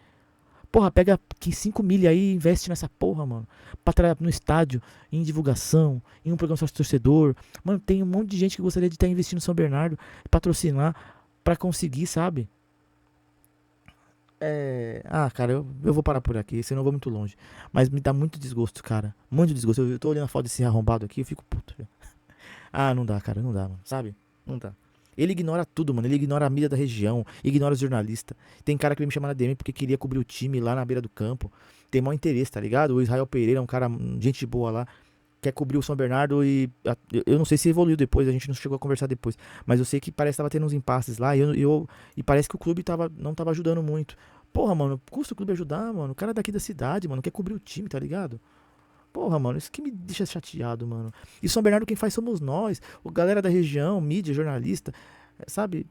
Porra, pega 5 milha aí e investe nessa porra, mano. Pra trabalhar no estádio, em divulgação, em um programa sócio torcedor. Mano, tem um monte de gente que gostaria de estar investindo no São Bernardo, patrocinar, pra conseguir, sabe? Cara, eu vou parar por aqui, senão eu vou muito longe. Mas me dá muito desgosto, cara. Muito desgosto. Eu tô olhando a foto desse arrombado aqui, eu fico puto, velho. Não dá, cara, não dá, mano. Sabe? Não dá. Ele ignora tudo, mano. Ele ignora a mídia da região, ignora os jornalistas. Tem cara que veio me chamar na DM porque queria cobrir o time lá na beira do campo. Tem maior interesse, tá ligado? O Israel Pereira é um cara, gente boa lá. Quer cobrir o São Bernardo e. Eu não sei se evoluiu depois, a gente não chegou a conversar depois. Mas eu sei que parece que tava tendo uns impasses lá e parece que o clube não tava ajudando muito. Porra, mano, custa o clube ajudar, mano. O cara é daqui da cidade, mano, quer cobrir o time, tá ligado? Porra, mano, isso que me deixa chateado, mano. E São Bernardo quem faz somos nós, o galera da região, mídia, jornalista, sabe?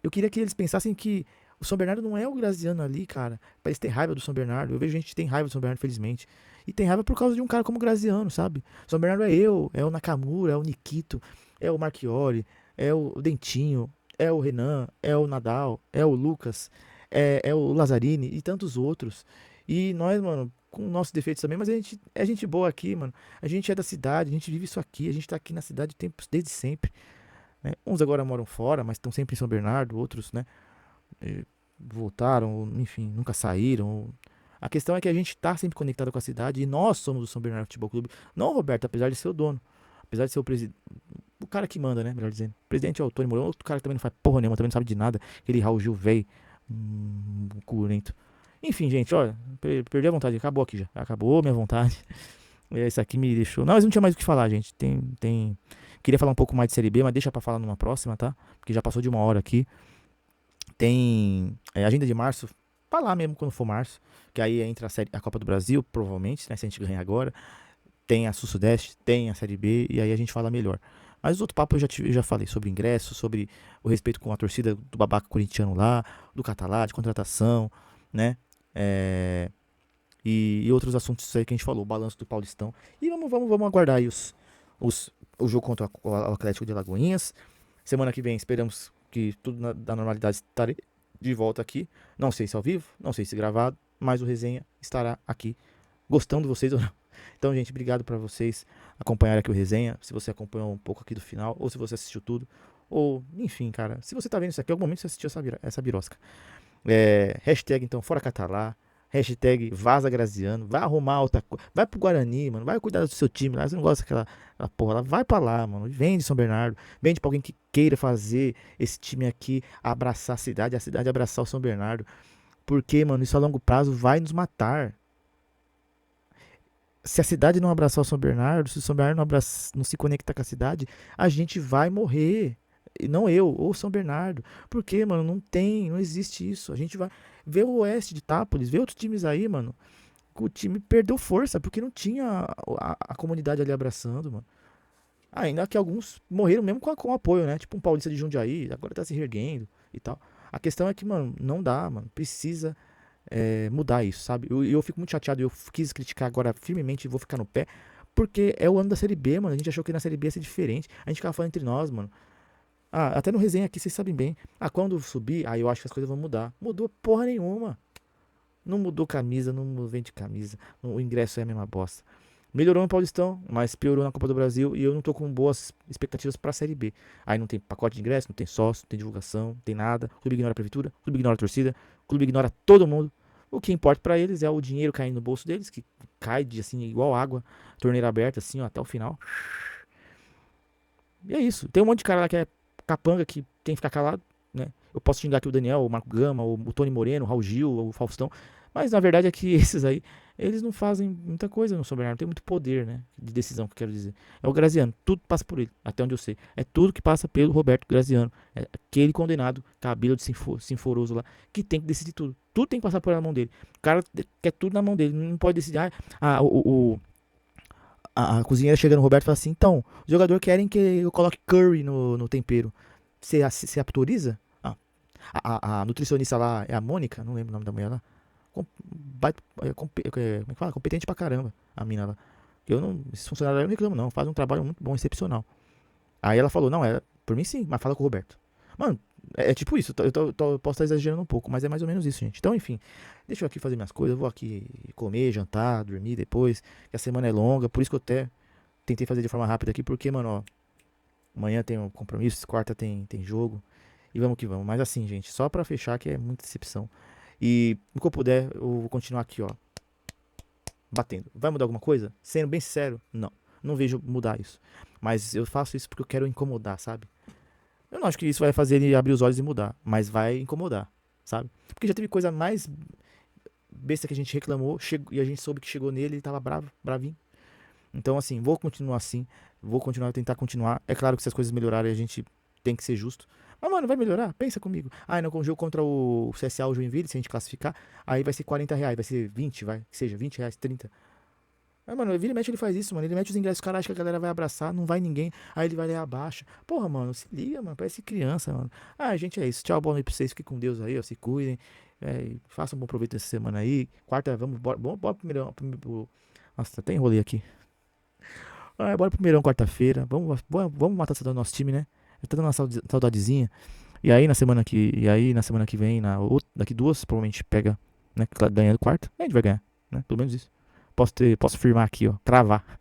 Eu queria que eles pensassem que o São Bernardo não é o Graziano ali, cara, pra eles terem raiva do São Bernardo. Eu vejo gente que tem raiva do São Bernardo, felizmente. E tem raiva por causa de um cara como o Graziano, sabe? São Bernardo é o Nakamura, é o Nikito, é o Marchiori, é o Dentinho, é o Renan, é o Nadal, é o Lucas, é o Lazzarini e tantos outros. E nós, mano, com nossos defeitos também, mas a gente é gente boa aqui, mano. A gente é da cidade, a gente vive isso aqui, a gente tá aqui na cidade desde sempre, né? Uns agora moram fora, mas estão sempre em São Bernardo, outros, né, voltaram, enfim, nunca saíram. A questão é que a gente tá sempre conectado com a cidade e nós somos o São Bernardo Futebol Clube. Não o Roberto, apesar de ser o dono, apesar de ser o presidente, o cara que manda, né, melhor dizendo. O presidente é o Tony Mourão, outro cara que também não faz porra nenhuma, também não sabe de nada. Aquele Raul Gil velho, curento. Enfim, gente, olha, perdi a vontade, acabou aqui já. Acabou minha vontade. Isso aqui me deixou. Não, mas não tinha mais o que falar, gente. Queria falar um pouco mais de Série B, mas deixa pra falar numa próxima, tá? Porque já passou de 1 hora aqui. Tem agenda de março, pra lá mesmo quando for março. Que aí entra a Copa do Brasil, provavelmente, né? Se a gente ganhar agora. Tem a Sul-Sudeste, tem a Série B, e aí a gente fala melhor. Mas os outros papos eu já falei sobre ingresso, sobre o respeito com a torcida do babaca corintiano lá, do Catalá, de contratação, né? E outros assuntos aí que a gente falou, o balanço do Paulistão. E vamos aguardar aí o jogo contra o Atlético de Alagoinhas. Semana que vem esperamos que tudo da normalidade estarei de volta aqui. Não sei se ao vivo, não sei se gravado, mas o resenha estará aqui, gostando de vocês ou não. Então, gente, obrigado pra vocês acompanharem aqui o resenha. Se você acompanhou um pouco aqui do final, ou se você assistiu tudo, ou, enfim, cara, se você tá vendo isso aqui, em algum momento você assistiu essa birosca. Hashtag, então, fora Catalá. Hashtag vaza Graziano. Vai arrumar outra coisa. Vai pro Guarani, mano. Vai cuidar do seu time lá. Você não gosta daquela porra lá. Vai pra lá, mano. Vende São Bernardo. Vende pra alguém que queira fazer esse time aqui abraçar a cidade abraçar o São Bernardo. Porque, mano, isso a longo prazo vai nos matar. Se a cidade não abraçar o São Bernardo, se o São Bernardo não se conectar com a cidade, a gente vai morrer. E não eu, ou São Bernardo. Porque, mano, não existe isso. A gente vai ver o Oeste de Itápolis, ver outros times aí, mano. O time perdeu força, porque não tinha a comunidade ali abraçando, mano. Ainda que alguns morreram mesmo com apoio, né? Tipo um Paulista de Jundiaí, agora tá se reerguendo e tal. A questão é que, mano, não dá, mano. Precisa mudar isso, sabe? Eu fico muito chateado, eu quis criticar agora firmemente e vou ficar no pé, porque é o ano da Série B, mano. A gente achou que na Série B ia ser diferente. A gente ficava falando entre nós, mano. Até no resenha aqui, vocês sabem bem. Quando subir, eu acho que as coisas vão mudar. Mudou porra nenhuma. Não mudou camisa, não vende camisa. O ingresso é a mesma bosta. Melhorou no Paulistão, mas piorou na Copa do Brasil. E eu não tô com boas expectativas pra Série B. Aí não tem pacote de ingresso, não tem sócio, não tem divulgação, não tem nada. O clube ignora a prefeitura, o clube ignora a torcida, o clube ignora todo mundo. O que importa pra eles é o dinheiro caindo no bolso deles, que cai assim, igual água, torneira aberta, assim, ó, até o final. E é isso. Tem um monte de cara lá que é capanga, que tem que ficar calado, né? Eu posso xingar aqui o Daniel, o Marco Gama, o Tony Moreno, o Raul Gil, o Faustão, mas na verdade é que esses aí eles não fazem muita coisa no São Bernardo, não tem muito poder, né, de decisão, que eu quero dizer. É o Graziano, tudo passa por ele, até onde eu sei. É tudo que passa pelo Roberto Graziano, é aquele condenado, cabelo de sinforoso lá, que tem que decidir tudo. Tudo tem que passar por na mão dele. O cara quer tudo na mão dele, não pode decidir. A cozinheira chega no Roberto e fala assim: então, os jogadores querem que eu coloque curry no tempero. Você autoriza? A nutricionista lá é a Mônica, não lembro o nome da mulher lá. Como é que fala? Competente pra caramba, a mina lá. Esses funcionários eu não reclamo, não. Faz um trabalho muito bom, excepcional. Aí ela falou: não, por mim sim, mas fala com o Roberto. Mano, é tipo isso. Eu posso estar exagerando um pouco, mas é mais ou menos isso, gente. Então, enfim, deixa eu aqui fazer minhas coisas. Eu vou aqui comer, jantar, dormir depois. Que a semana é longa, por isso que eu até tentei fazer de forma rápida aqui, porque, mano, ó, amanhã tem um compromisso, quarta tem jogo. E vamos que vamos. Mas assim, gente, só pra fechar, que é muita decepção. E no que eu puder, eu vou continuar aqui, ó, batendo. Vai mudar alguma coisa? Sendo bem sincero, não. Não vejo mudar isso. Mas eu faço isso porque eu quero incomodar, sabe? Eu não acho que isso vai fazer ele abrir os olhos e mudar, mas vai incomodar, sabe? Porque já teve coisa mais besta que a gente reclamou, e a gente soube que chegou nele e ele tava bravo, bravinho. Então, assim, vou continuar assim, vou tentar continuar. É claro que se as coisas melhorarem, a gente tem que ser justo. Mas, mano, vai melhorar? Pensa comigo. No jogo contra o CSA, o Joinville, se a gente classificar, aí vai ser R$ 40, vai ser 20, que seja, R$ 20, 30. Mas, mano, vira e mexe, ele faz isso, mano. Ele mete os ingressos, cara, acha que a galera vai abraçar, não vai ninguém. Aí ele vai lá e abaixa. Porra, mano, se liga, mano, parece criança, mano. Gente, é isso. Tchau, boa noite pra vocês. Fiquem com Deus aí, ó, se cuidem. Façam um bom proveito essa semana aí. Quarta, bora primeiro. Nossa, até enrolei aqui. Bora primeirão, quarta-feira. Vamos matar essa do nosso time, né? Tá dando uma saudadezinha. E aí na semana que vem, daqui duas, provavelmente pega, né? Ganhando quarta. A gente vai ganhar, né? Pelo menos isso. Posso firmar aqui, ó. Cravar.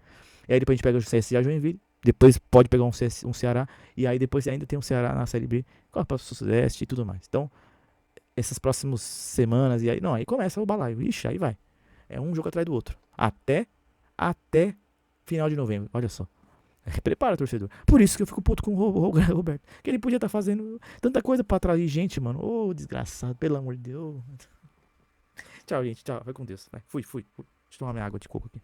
E aí depois a gente pega o CSA Joinville. Depois pode pegar um Ceará. E aí depois ainda tem um Ceará na Série B. Copa Sudeste e tudo mais. Então, essas próximas semanas. E aí, não, aí começa o balaio. Ixi, aí vai. É um jogo atrás do outro. Até final de novembro. Olha só. Prepara, torcedor. Por isso que eu fico puto com o Roberto. Que ele podia estar fazendo tanta coisa pra atrair gente, mano. Ô, desgraçado, pelo amor de Deus. Tchau, gente. Tchau. Vai com Deus. Vai. Fui. Deixa eu tomar minha água de coco aqui.